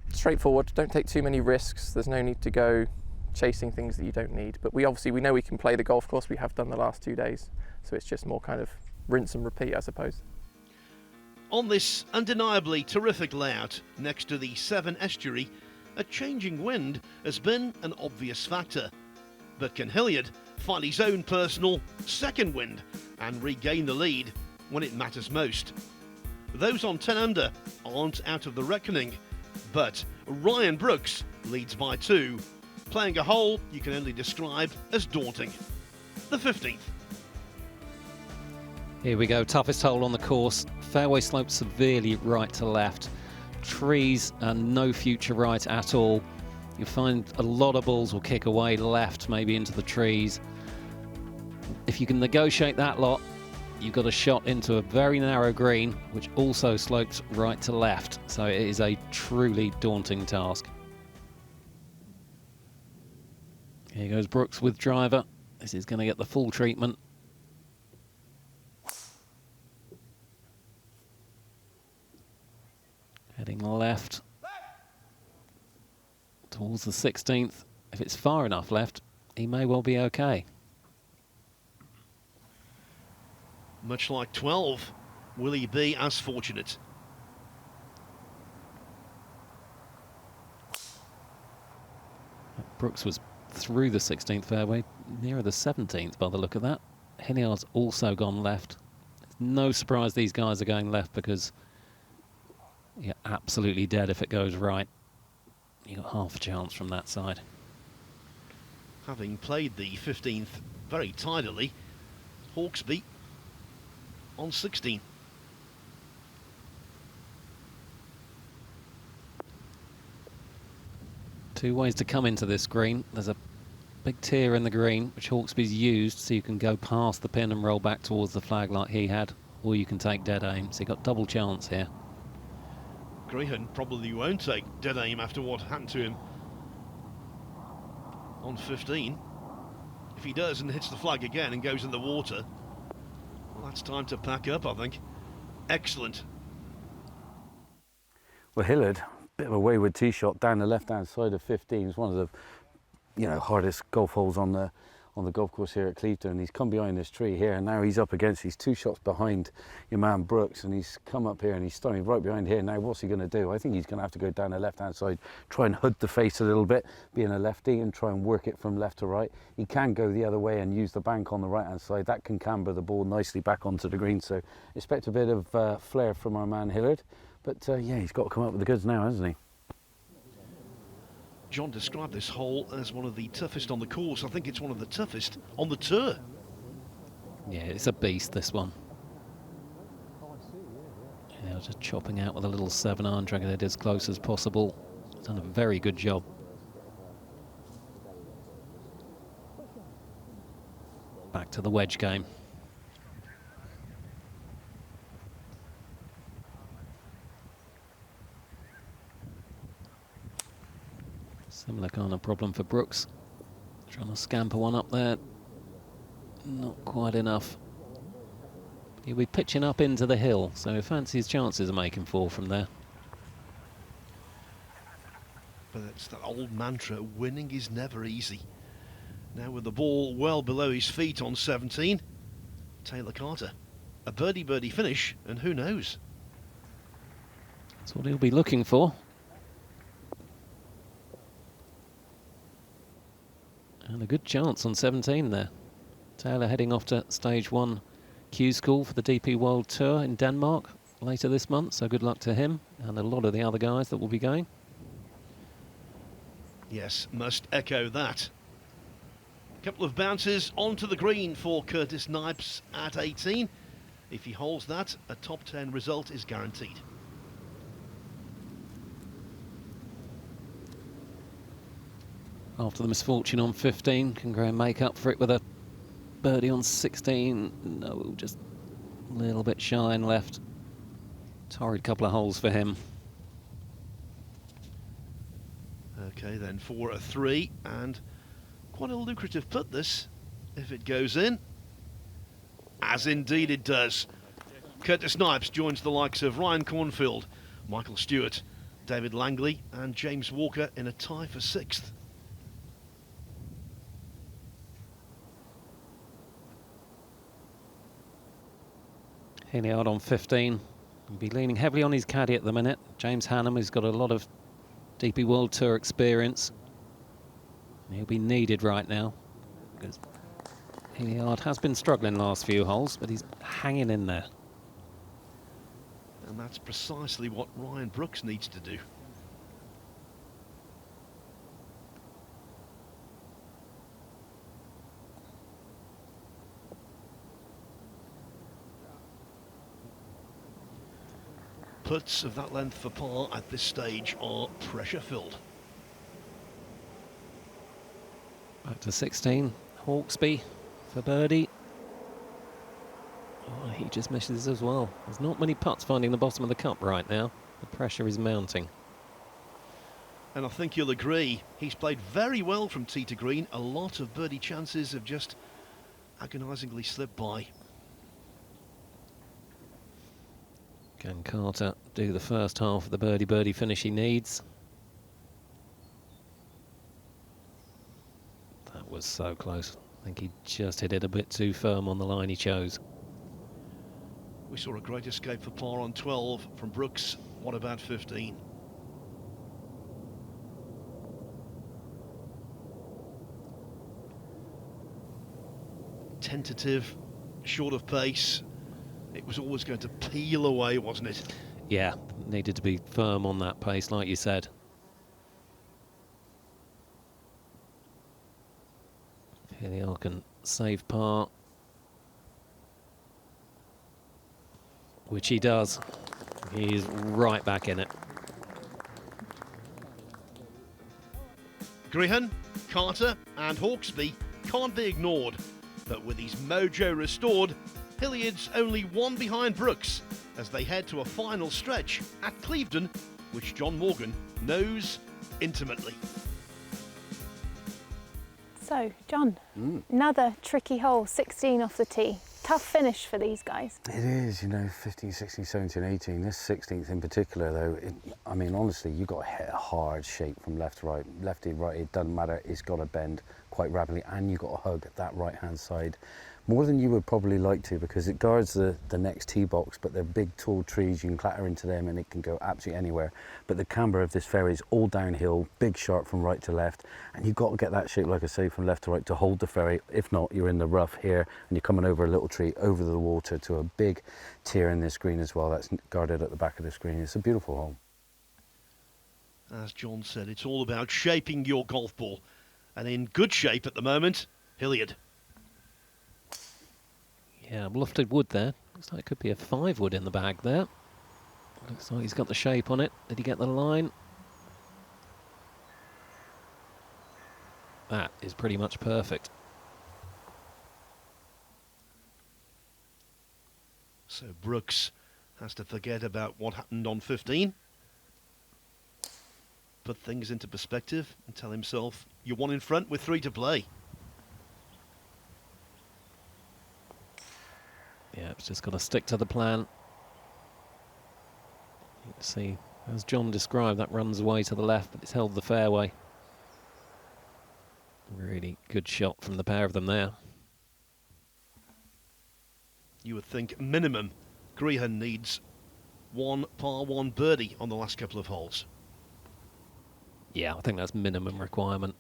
straightforward, don't take too many risks. There's no need to go chasing things that you don't need. But we know we can play the golf course. We have done the last 2 days. So it's just more kind of rinse and repeat, I suppose. On this undeniably terrific layout next to the Severn estuary, a changing wind has been an obvious factor. But can Hilliard find his own personal second wind and regain the lead when it matters most? Those on 10 under aren't out of the reckoning, but Ryan Brooks leads by 2, playing a hole you can only describe as daunting. The 15th. Here we go, toughest hole on the course. Fairway slopes severely right to left. Trees and no future right at all. You'll find a lot of balls will kick away left, maybe into the trees. If you can negotiate that lot, you've got a shot into a very narrow green, which also slopes right to left. So it is a truly daunting task. Here goes Brooks with driver. This is going to get the full treatment. Heading left towards the 16th. If it's far enough left, he may well be okay. Much like 12, will he be as fortunate? Brooks was through the 16th fairway, nearer the 17th by the look of that. Hilliard's also gone left. It's no surprise these guys are going left because you're absolutely dead if it goes right. You've got half a chance from that side. Having played the 15th very tidily, Hawksby on 16. Two ways to come into this green. There's a big tier in the green which Hawksby's used, so you can go past the pin and roll back towards the flag like he had, or you can take dead aim, so you've got double chance here. Grehan probably won't take dead aim after what happened to him on 15. If he does and hits the flag again and goes in the water, well, that's time to pack up, I think. Excellent. Well, Hilliard, bit of a wayward tee shot down the left-hand side of 15. It's one of the, hardest golf holes on the golf course here at Clevedon. He's come behind this tree here, and now he's up against, he's 2 shots behind your man Brooks, and he's come up here and he's starting right behind here. Now, what's he going to do? I think he's going to have to go down the left-hand side, try and hood the face a little bit, being a lefty, and try and work it from left to right. He can go the other way and use the bank on the right-hand side. That can camber the ball nicely back onto the green, so expect a bit of flair from our man Hilliard. But yeah, he's got to come up with the goods now, hasn't he? John described this hole as one of the toughest on the course. I think it's one of the toughest on the tour. Yeah, it's a beast, this one. Yeah, just chopping out with a little 7-iron, dragging it as close as possible. Done a very good job. Back to the wedge game. Similar kind of problem for Brooks. Trying to scamper one up there. Not quite enough. He'll be pitching up into the hill, so fancy his chances of making 4 from there. But it's that old mantra, winning is never easy. Now with the ball well below his feet on 17, Taylor Carter. A birdie finish, and who knows? That's what he'll be looking for. And a good chance on 17 there. Taylor heading off to stage 1 Q School for the DP World Tour in Denmark later this month, so good luck to him and a lot of the other guys that will be going. Yes, must echo that. Couple of bounces onto the green for Curtis Snipes at 18. If he holds that, a top 10 result is guaranteed. After the misfortune on 15, can Graham make up for it with a birdie on 16? No, just a little bit shy and left. Torrid couple of holes for him. Okay, then for a 3, and quite a lucrative putt this, if it goes in. As indeed it does. Curtis Snipes joins the likes of Ryan Cornfield, Michael Stewart, David Langley and James Walker in a tie for 6th. Hilliard on 15. He'll be leaning heavily on his caddy at the minute. James Hannum, who's got a lot of DP World Tour experience. He'll be needed right now because Hilliard has been struggling last few holes, but he's hanging in there. And that's precisely what Ryan Brooks needs to do. Putts of that length for par at this stage are pressure-filled. Back to 16, Hawksby for birdie. Oh, he just misses as well. There's not many putts finding the bottom of the cup right now. The pressure is mounting. And I think you'll agree, he's played very well from tee to green. A lot of birdie chances have just agonisingly slipped by. Can Carter do the first half of the birdie finish he needs? That was so close. I think he just hit it a bit too firm on the line he chose. We saw a great escape for par on 12 from Brooks. What about 15? Tentative short of pace. It was always going to peel away, wasn't it? Yeah, needed to be firm on that pace, like you said. Hilliard can save par, which he does. He's right back in it. Grihan, Carter and Hawksby can't be ignored, but with his mojo restored, Hilliard's only one behind Brooks as they head to a final stretch at Clevedon, which John Morgan knows intimately. So, John, another tricky hole, 16 off the tee. Tough finish for these guys. It is, you know, 15, 16, 17, 18. This 16th in particular, though, I mean, honestly, you've got to hit a hard shape from left to right. Lefty, right, it doesn't matter. It's got to bend quite rapidly, and you've got to hug that right-hand side more than you would probably like to, because it guards the next tee box, but they're big, tall trees. You can clatter into them, and it can go absolutely anywhere. But the camber of this fairway is all downhill, big sharp from right to left, and you've got to get that shape, like I say, from left to right to hold the fairway. If not, you're in the rough here, and you're coming over a little tree, over the water to a big tier in this green as well. That's guarded at the back of the screen. It's a beautiful hole. As John said, it's all about shaping your golf ball, and in good shape at the moment, Hilliard. Yeah, lofted wood there. Looks like it could be a 5 wood in the bag there. Looks like he's got the shape on it. Did he get the line? That is pretty much perfect. So Brooks has to forget about what happened on 15. Put things into perspective and tell himself you're one in front with 3 to play. Yeah, it's just got to stick to the plan. You can see, as John described, that runs away to the left, but it's held the fairway. Really good shot from the pair of them there. You would think minimum Grihan needs 1 par 1 birdie on the last couple of holes. Yeah, I think that's minimum requirement.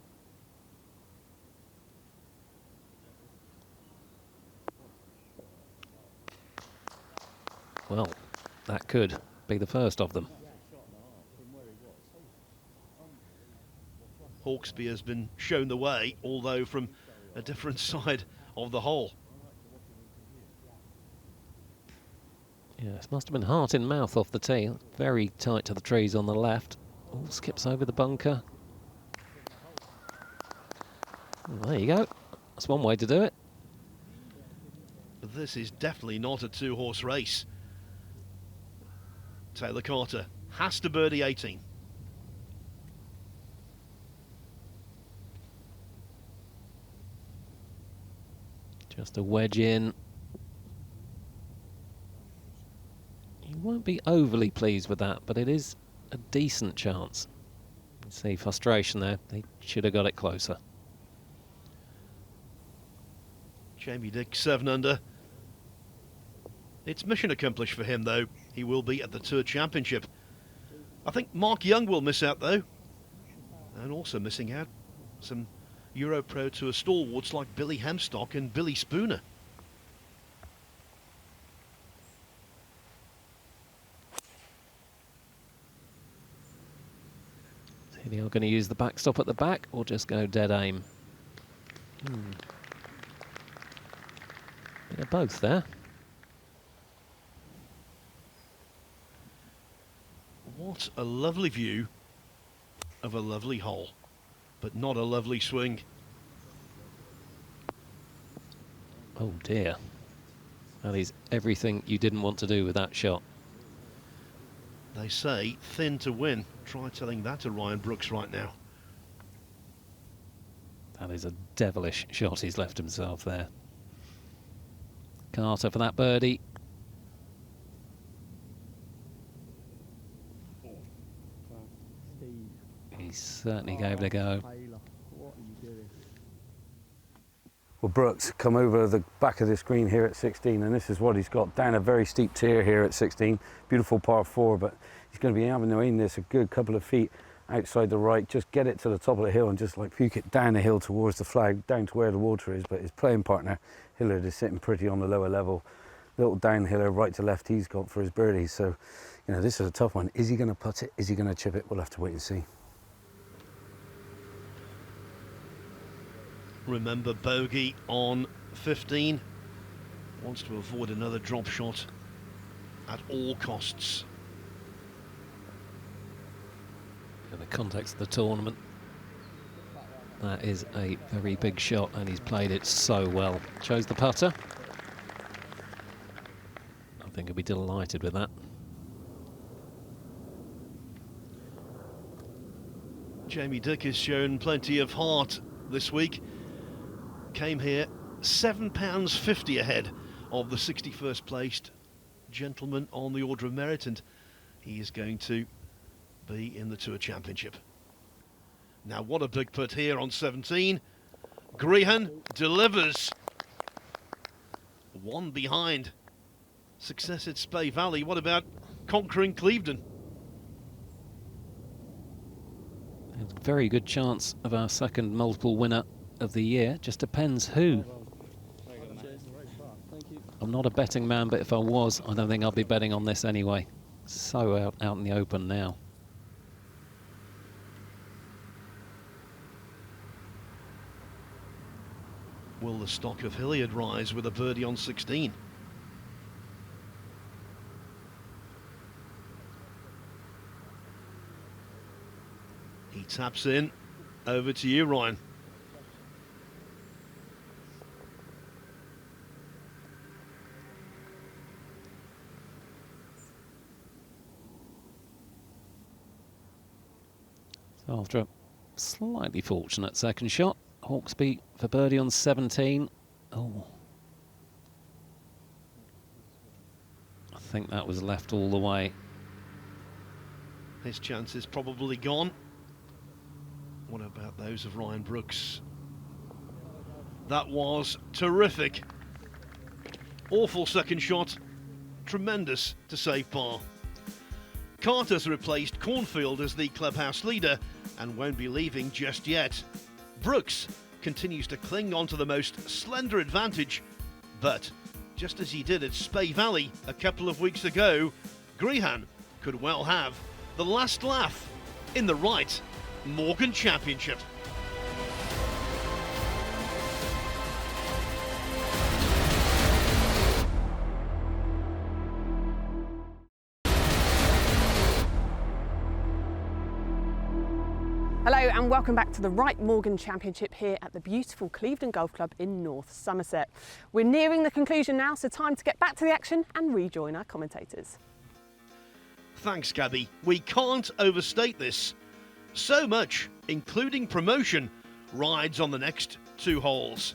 Well, that could be the first of them. Hawksby has been shown the way, although from a different side of the hole. Yes, must have been heart in mouth off the tee. Very tight to the trees on the left. Oh, skips over the bunker. Well, there you go. That's one way to do it. But this is definitely not a 2-horse race. Taylor Carter has to birdie 18. Just a wedge in. You won't be overly pleased with that, but it is a decent chance. You see frustration there. They should have got it closer. Jamie Dick 7 under. It's mission accomplished for him, though. He will be at the Tour Championship. I think Mark Young will miss out, though. And also missing out some EuroPro Tour stalwarts like Billy Hemstock and Billy Spooner. Are you going to use the backstop at the back or just go dead aim? Yeah, both there. What a lovely view of a lovely hole, but not a lovely swing. Oh dear. That is everything you didn't want to do with that shot. They say thin to win. Try telling that to Ryan Brooks right now. That is a devilish shot he's left himself there. Carter for that birdie. He certainly gave it a go. Well, Brooks come over the back of the screen here at 16, and this is what he's got down a very steep tier here at 16. Beautiful par 4, but he's going to be having to aim this a good couple of feet outside the right, just get it to the top of the hill and just like puke it down the hill towards the flag, down to where the water is. But his playing partner, Hilliard, is sitting pretty on the lower level. Little downhiller right to left he's got for his birdie. So, you know, this is a tough one. Is he going to putt it? Is he going to chip it? We'll have to wait and see. Remember, bogey on 15. Wants to avoid another drop shot at all costs. In the context of the tournament, that is a very big shot, and he's played it so well. Chose the putter. I think he'll be delighted with that. Jamie Dick has shown plenty of heart this week. Came here £7.50 ahead of the 61st placed gentleman on the Order of Merit, and he is going to be in the Tour Championship. Now, what a big putt here on 17. Grehan delivers. One behind. Success at Spey Valley. What about conquering Clevedon? A very good chance of our second multiple winner of the year. Just depends who. I'm not a betting man, but if I was, I don't think I'd be betting on this anyway. So out in the open now. Will the stock of Hilliard rise with a birdie on 16? He taps in. Over to you, Ryan. So after a slightly fortunate second shot, Hawksby for birdie on 17. Oh. I think that was left all the way. His chance is probably gone. What about those of Ryan Brooks? That was terrific. Awful second shot. Tremendous to save par. Carter's replaced Cornfield as the clubhouse leader and won't be leaving just yet. Brooks continues to cling on to the most slender advantage, but just as he did at Spey Valley a couple of weeks ago, Grehan could well have the last laugh in the Wright-Morgan Championship. Hello and welcome back to the Wright-Morgan Championship here at the beautiful Clevedon Golf Club in North Somerset. We're nearing the conclusion now, so time to get back to the action and rejoin our commentators. Thanks, Gabby. We can't overstate this. So much, including promotion, rides on the next two holes.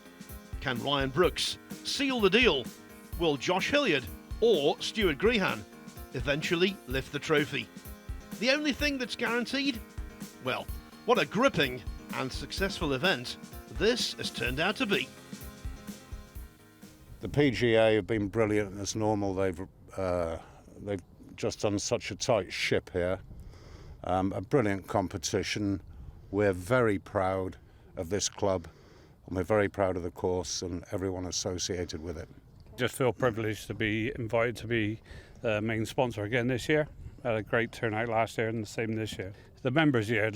Can Ryan Brooks seal the deal? Will Josh Hilliard or Stuart Grehan eventually lift the trophy? The only thing that's guaranteed? Well, what a gripping and successful event this has turned out to be. The PGA have been brilliant as normal. They've just done such a tight ship here. A brilliant competition. We're very proud of this club, and we're very proud of the course and everyone associated with it. Just feel privileged to be invited to be the main sponsor again this year. Had a great turnout last year and the same this year. The members here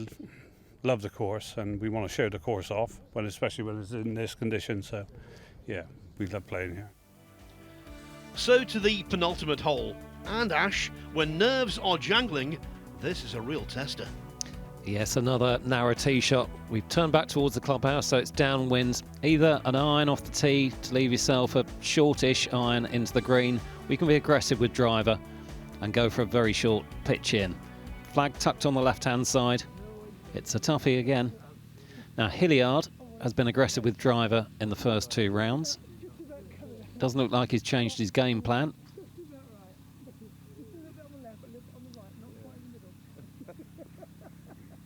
love the course, and we want to show the course off, especially when it's in this condition. So, yeah, we love playing here. So to the penultimate hole. And Ash, when nerves are jangling, this is a real tester. Yes, another narrow tee shot. We've turned back towards the clubhouse, so it's downwind. Either an iron off the tee to leave yourself a shortish iron into the green. We can be aggressive with driver and go for a very short pitch in. Flag tucked on the left-hand side. It's a toughie again. Now, Hilliard has been aggressive with driver in the first two rounds. Doesn't look like he's changed his game plan.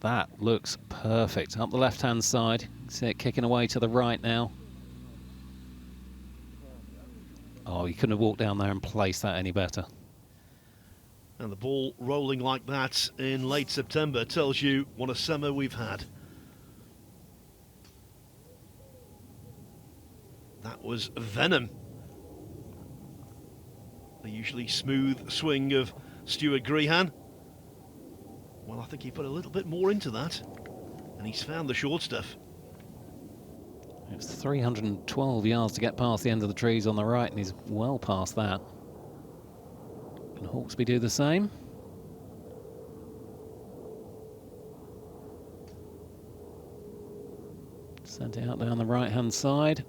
That looks perfect. Up the left-hand side. See it kicking away to the right now. Oh, he couldn't have walked down there and placed that any better. And the ball rolling like that in late September tells you what a summer we've had. That was venom. The usually smooth swing of Stuart Grehan. Well, I think he put a little bit more into that, and he's found the short stuff. It's 312 yards to get past the end of the trees on the right, and he's well past that. Can Hawksby do the same? Sent it out down the right-hand side.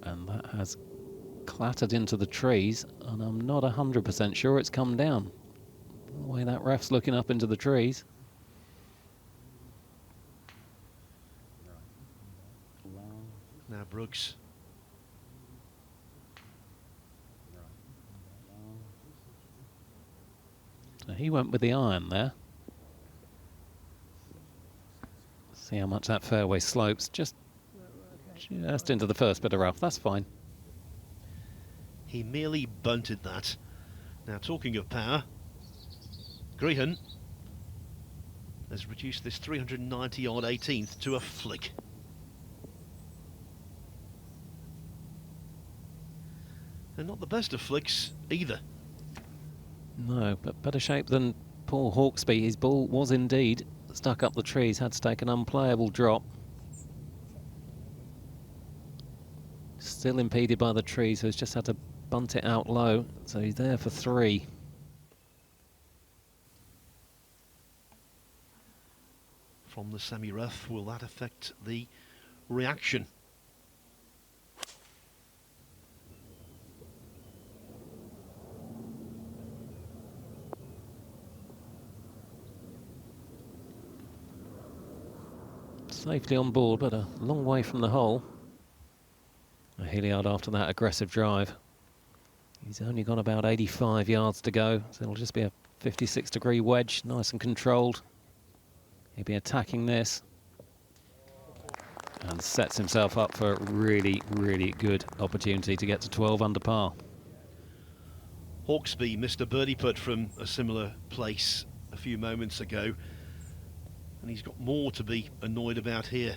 And that has clattered into the trees, and I'm not 100% sure it's come down. The way that ref's looking up into the trees. Now Brooks. So he went with the iron there. See how much that fairway slopes. Just into the first bit of rough. That's fine. He merely bunted that. Now, talking of power, Grehan has reduced this 390-yard 18th to a flick. And not the best of flicks either. No, but better shape than Paul Hawksby. His ball was indeed stuck up the trees, had to take an unplayable drop. Still impeded by the trees, so he's just had to bunt it out low. So he's there for 3. From the semi-rough, will that affect the reaction? Safely on board, but a long way from the hole. Hilliard after that aggressive drive. He's only got about 85 yards to go, so it'll just be a 56-degree wedge, nice and controlled. He'll be attacking this and sets himself up for a really, really good opportunity to get to 12 under par. Hawksby missed a birdie putt from a similar place a few moments ago, and he's got more to be annoyed about here.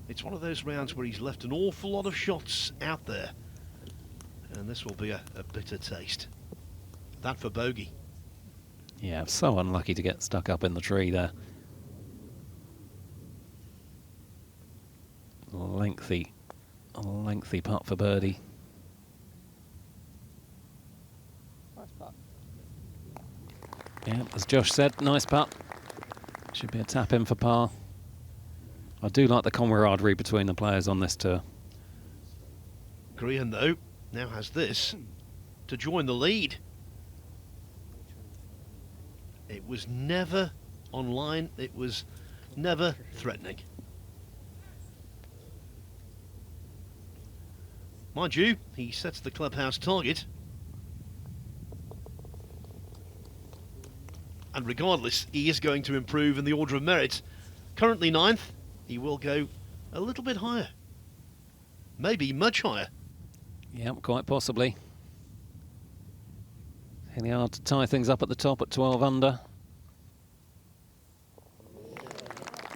It's one of those rounds where he's left an awful lot of shots out there, and this will be a bitter taste. That for bogey. Yeah, so unlucky to get stuck up in the tree there. Lengthy putt for birdie. Nice putt. Yeah, as Josh said, nice putt. Should be a tap in for par. I do like the camaraderie between the players on this tour. Grehan, though, now has this to join the lead. It was never online, it was never threatening. Mind you, he sets the clubhouse target. And regardless, he is going to improve in the order of merit. Currently 9th, he will go a little bit higher. Maybe much higher. Yep, quite possibly. Hilliard to tie things up at the top at 12 under.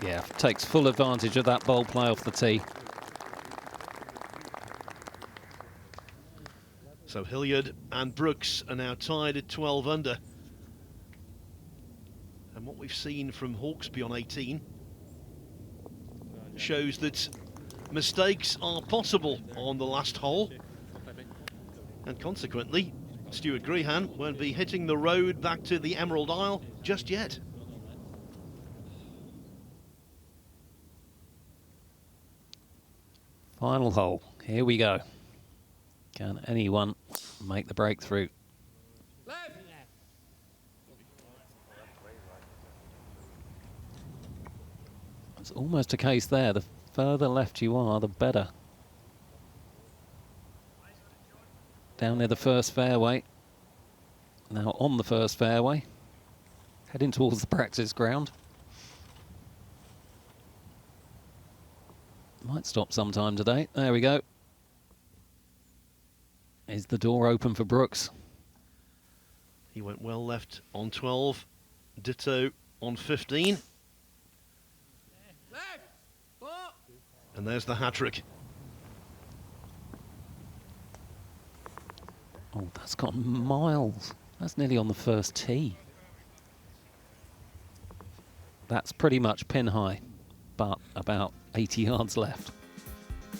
Yeah, takes full advantage of that bold play off the tee. So Hilliard and Brooks are now tied at 12 under. And what we've seen from Hawksby on 18 shows that mistakes are possible on the last hole. And consequently, Stuart Grehan won't be hitting the road back to the Emerald Isle just yet. Final hole, here we go. Can anyone make the breakthrough? It's almost a case there. The further left you are, the better. Down near the first fairway. Now on the first fairway. Heading towards the practice ground. Might stop sometime today. There we go. Is the door open for Brooks? He went well left on 12, ditto on 15. And there's the hat-trick. Oh, that's gone miles. That's nearly on the first tee. That's pretty much pin high, but about 80 yards left.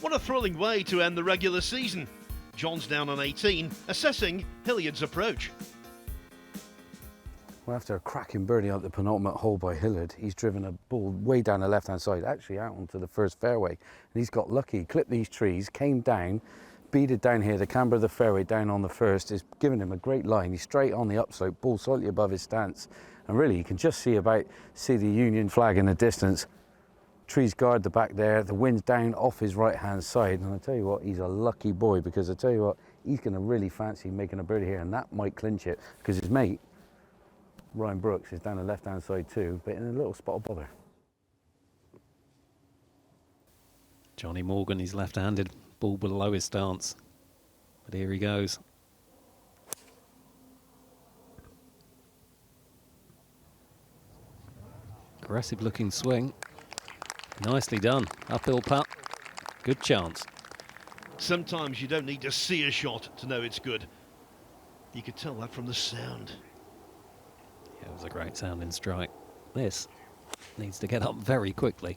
What a thrilling way to end the regular season. John's down on 18, assessing Hilliard's approach. Well, after a cracking birdie up the penultimate hole by Hilliard, he's driven a ball way down the left-hand side, actually out onto the first fairway. And he's got lucky, clipped these trees, came down, beaded down here, the camber of the fairway down on the first is giving him a great line. He's straight on the upslope, ball slightly above his stance. And really, you can just see the Union flag in the distance. Trees guard the back there, the wind's down off his right-hand side. And I tell you what, he's a lucky boy, because I tell you what, he's going to really fancy making a birdie here, and that might clinch it, because his mate, Ryan Brooks, is down the left-hand side too, but in a little spot of bother. Johnny Morgan, he's left-handed, ball below his stance. But here he goes. Aggressive looking swing. Nicely done. Uphill putt. Good chance. Sometimes you don't need to see a shot to know it's good. You could tell that from the sound. Yeah, it was a great sounding strike. This needs to get up very quickly.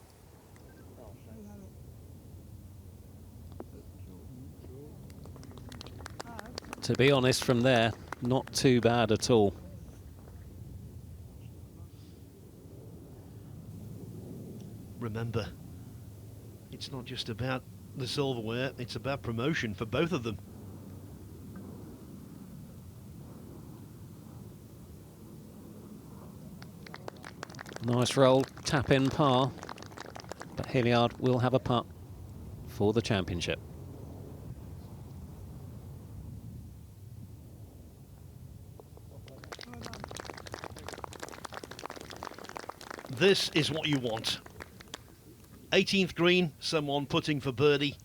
To be honest, from there, not too bad at all. Remember, it's not just about the silverware, it's about promotion for both of them. Nice roll, tap in par, but Hilliard will have a putt for the championship. This is what you want. 18th green, someone putting for birdie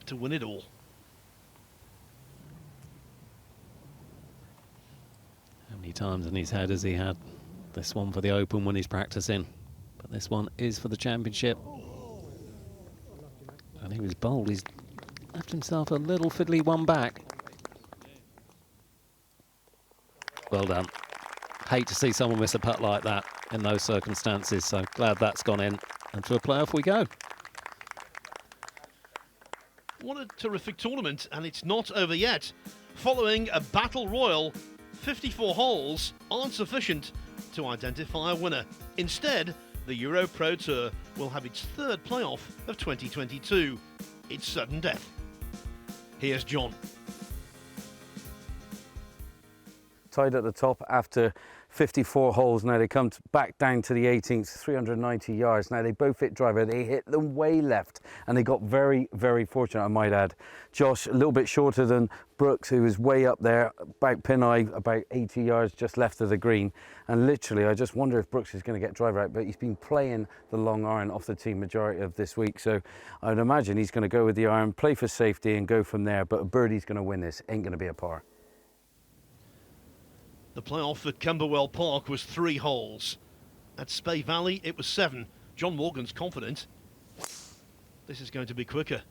to win it all. How many times in his head has he had this one for the Open when he's practicing? But this one is for the championship. And he was bold. He's left himself a little fiddly one back. Well done. Hate to see someone miss a putt like that in those circumstances, so glad that's gone in. And to a playoff we go. What a terrific tournament, and it's not over yet. Following a battle royal, 54 holes aren't sufficient to identify a winner. Instead, the EuroPro Tour will have its third playoff of 2022. It's sudden death. Here's John. Tied at the top after 54 holes. Now they come back down to the 18th, 390 yards. Now they both hit driver. They hit them way left, and they got very, very fortunate, I might add. Josh, a little bit shorter than Brooks, who was way up there, about pin high, about 80 yards just left of the green. And literally, I just wonder if Brooks is going to get driver out, but he's been playing the long iron off the tee majority of this week. So I'd imagine he's going to go with the iron, play for safety, and go from there. But a birdie's going to win this. Ain't going to be a par. The playoff at Camberwell Park was 3 holes. At Spey Valley, it was 7. John Morgan's confident. This is going to be quicker.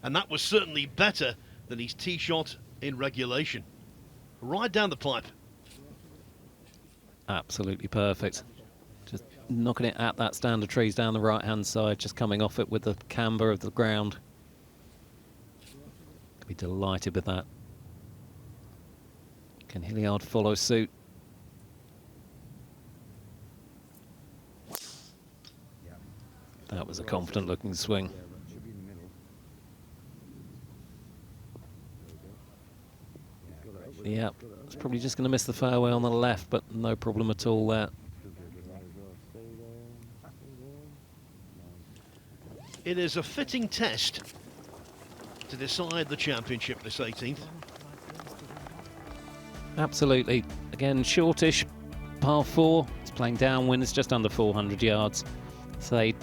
And that was certainly better than his tee shot in regulation. Right down the pipe. Absolutely perfect. Just knocking it at that stand of trees down the right-hand side, just coming off it with the camber of the ground. Could be delighted with that. Can Hilliard follow suit? That was a confident looking swing. Yeah, it's probably just going to miss the fairway on the left, but no problem at all there. It is a fitting test to decide the championship this 18th. Absolutely. Again, shortish, par 4. It's playing downwind. It's just under 400 yards. Say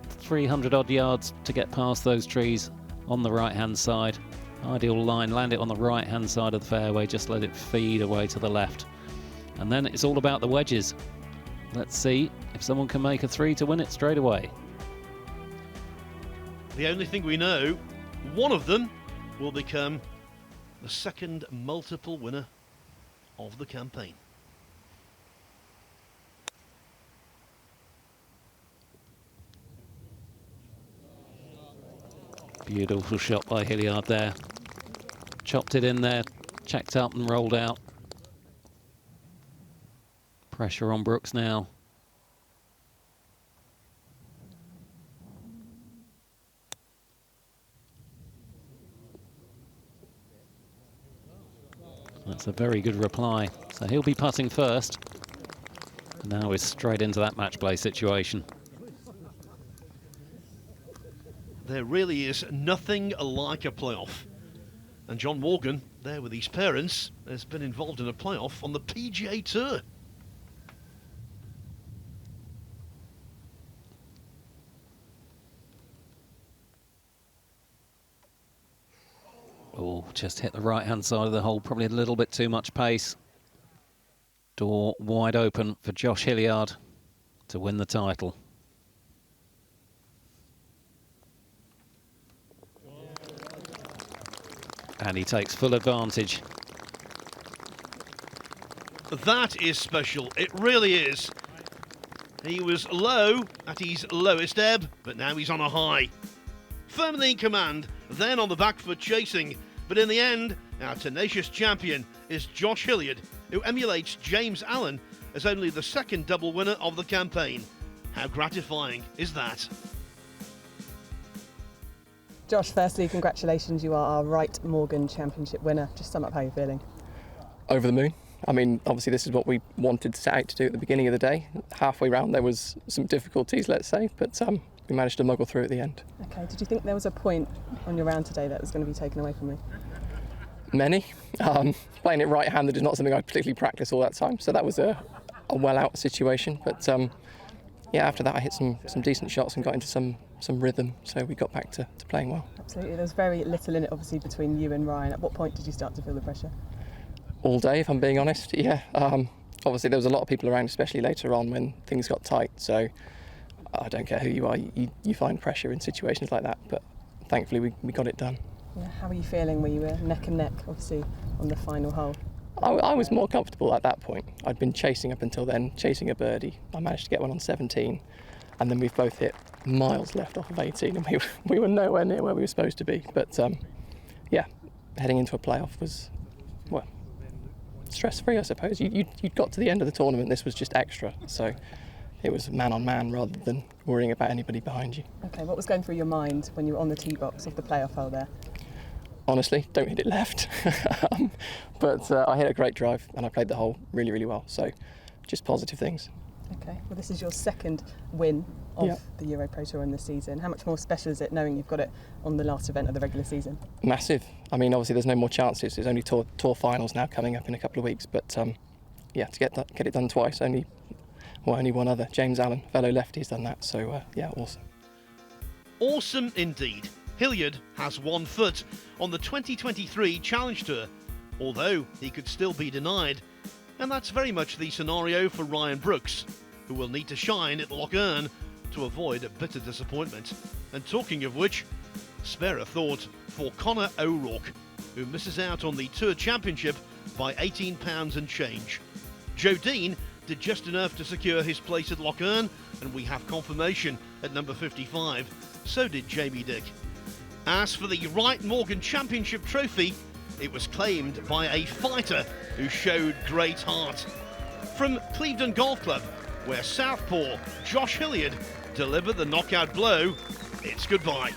300 odd yards to get past those trees on the right-hand side. Ideal line, land it on the right-hand side of the fairway, just let it feed away to the left. And then it's all about the wedges. Let's see if someone can make a 3 to win it straight away. The only thing we know, one of them will become the second multiple winner of the campaign. Beautiful shot by Hilliard there. Chopped it in there, checked up and rolled out. Pressure on Brooks now. That's a very good reply. So he'll be putting first. Now we're straight into that match play situation. There really is nothing like a playoff. And John Morgan, there with his parents, has been involved in a playoff on the PGA Tour. Oh, just hit the right-hand side of the hole, probably a little bit too much pace. Door wide open for Josh Hilliard to win the title. And he takes full advantage. That is special, it really is. He was low at his lowest ebb, but now he's on a high. Firmly in command, then on the back foot chasing. But in the end, our tenacious champion is Josh Hilliard, who emulates James Allen as only the second double winner of the campaign. How gratifying is that? Josh, firstly, congratulations. You are our Wright-Morgan Championship winner. Just sum up how you're feeling. Over the moon. I mean, obviously this is what we wanted to set out to do at the beginning of the day. Halfway round there was some difficulties, let's say, but we managed to muggle through at the end. Okay, did you think there was a point on your round today that was going to be taken away from you? Many. Playing it right-handed is not something I particularly practice all that time, so that was a well-out situation. But yeah, after that I hit some decent shots and got into some rhythm, so we got back to playing well. Absolutely. There's very little in it, obviously, between you and Ryan. At what point did you start to feel the pressure? All day, if I'm being honest, yeah. Obviously there was a lot of people around, especially later on when things got tight, so I don't care who you are, you find pressure in situations like that, but thankfully we got it done. Yeah, how were you feeling? Were you neck and neck, obviously, on the final hole? I was more comfortable at that point. I'd been chasing up until then, chasing a birdie. I managed to get one on 17, and then we've both hit miles left off of 18, and we were nowhere near where we were supposed to be. But yeah, heading into a playoff was, well, stress-free, I suppose. You'd got to the end of the tournament, this was just extra, so it was man on man rather than worrying about anybody behind you. Okay, what was going through your mind when you were on the tee box of the playoff hole there? Honestly, don't hit it left. But I hit a great drive and I played the hole really, really well, so just positive things. Okay, well this is your second win of the EuroPro Tour in the season. How much more special is it knowing you've got it on the last event of the regular season? Massive. I mean, obviously there's no more chances. There's only tour finals now coming up in a couple of weeks, but yeah, to get it done twice, only one other, James Allen, fellow lefty, has done that, so yeah, awesome. Awesome indeed. Hilliard has 1 foot on the 2023 Challenge Tour, although he could still be denied. And that's very much the scenario for Ryan Brooks, who will need to shine at Loch Earn to avoid a bitter disappointment. And talking of which, spare a thought for Conor O'Rourke, who misses out on the Tour Championship by £18 and change. Joe Dean did just enough to secure his place at Loch Earn, and we have confirmation at number 55. So did Jamie Dick. As for the Wright-Morgan Championship trophy, it was claimed by a fighter who showed great heart. From Clevedon Golf Club, where southpaw Josh Hilliard delivered the knockout blow, it's goodbye.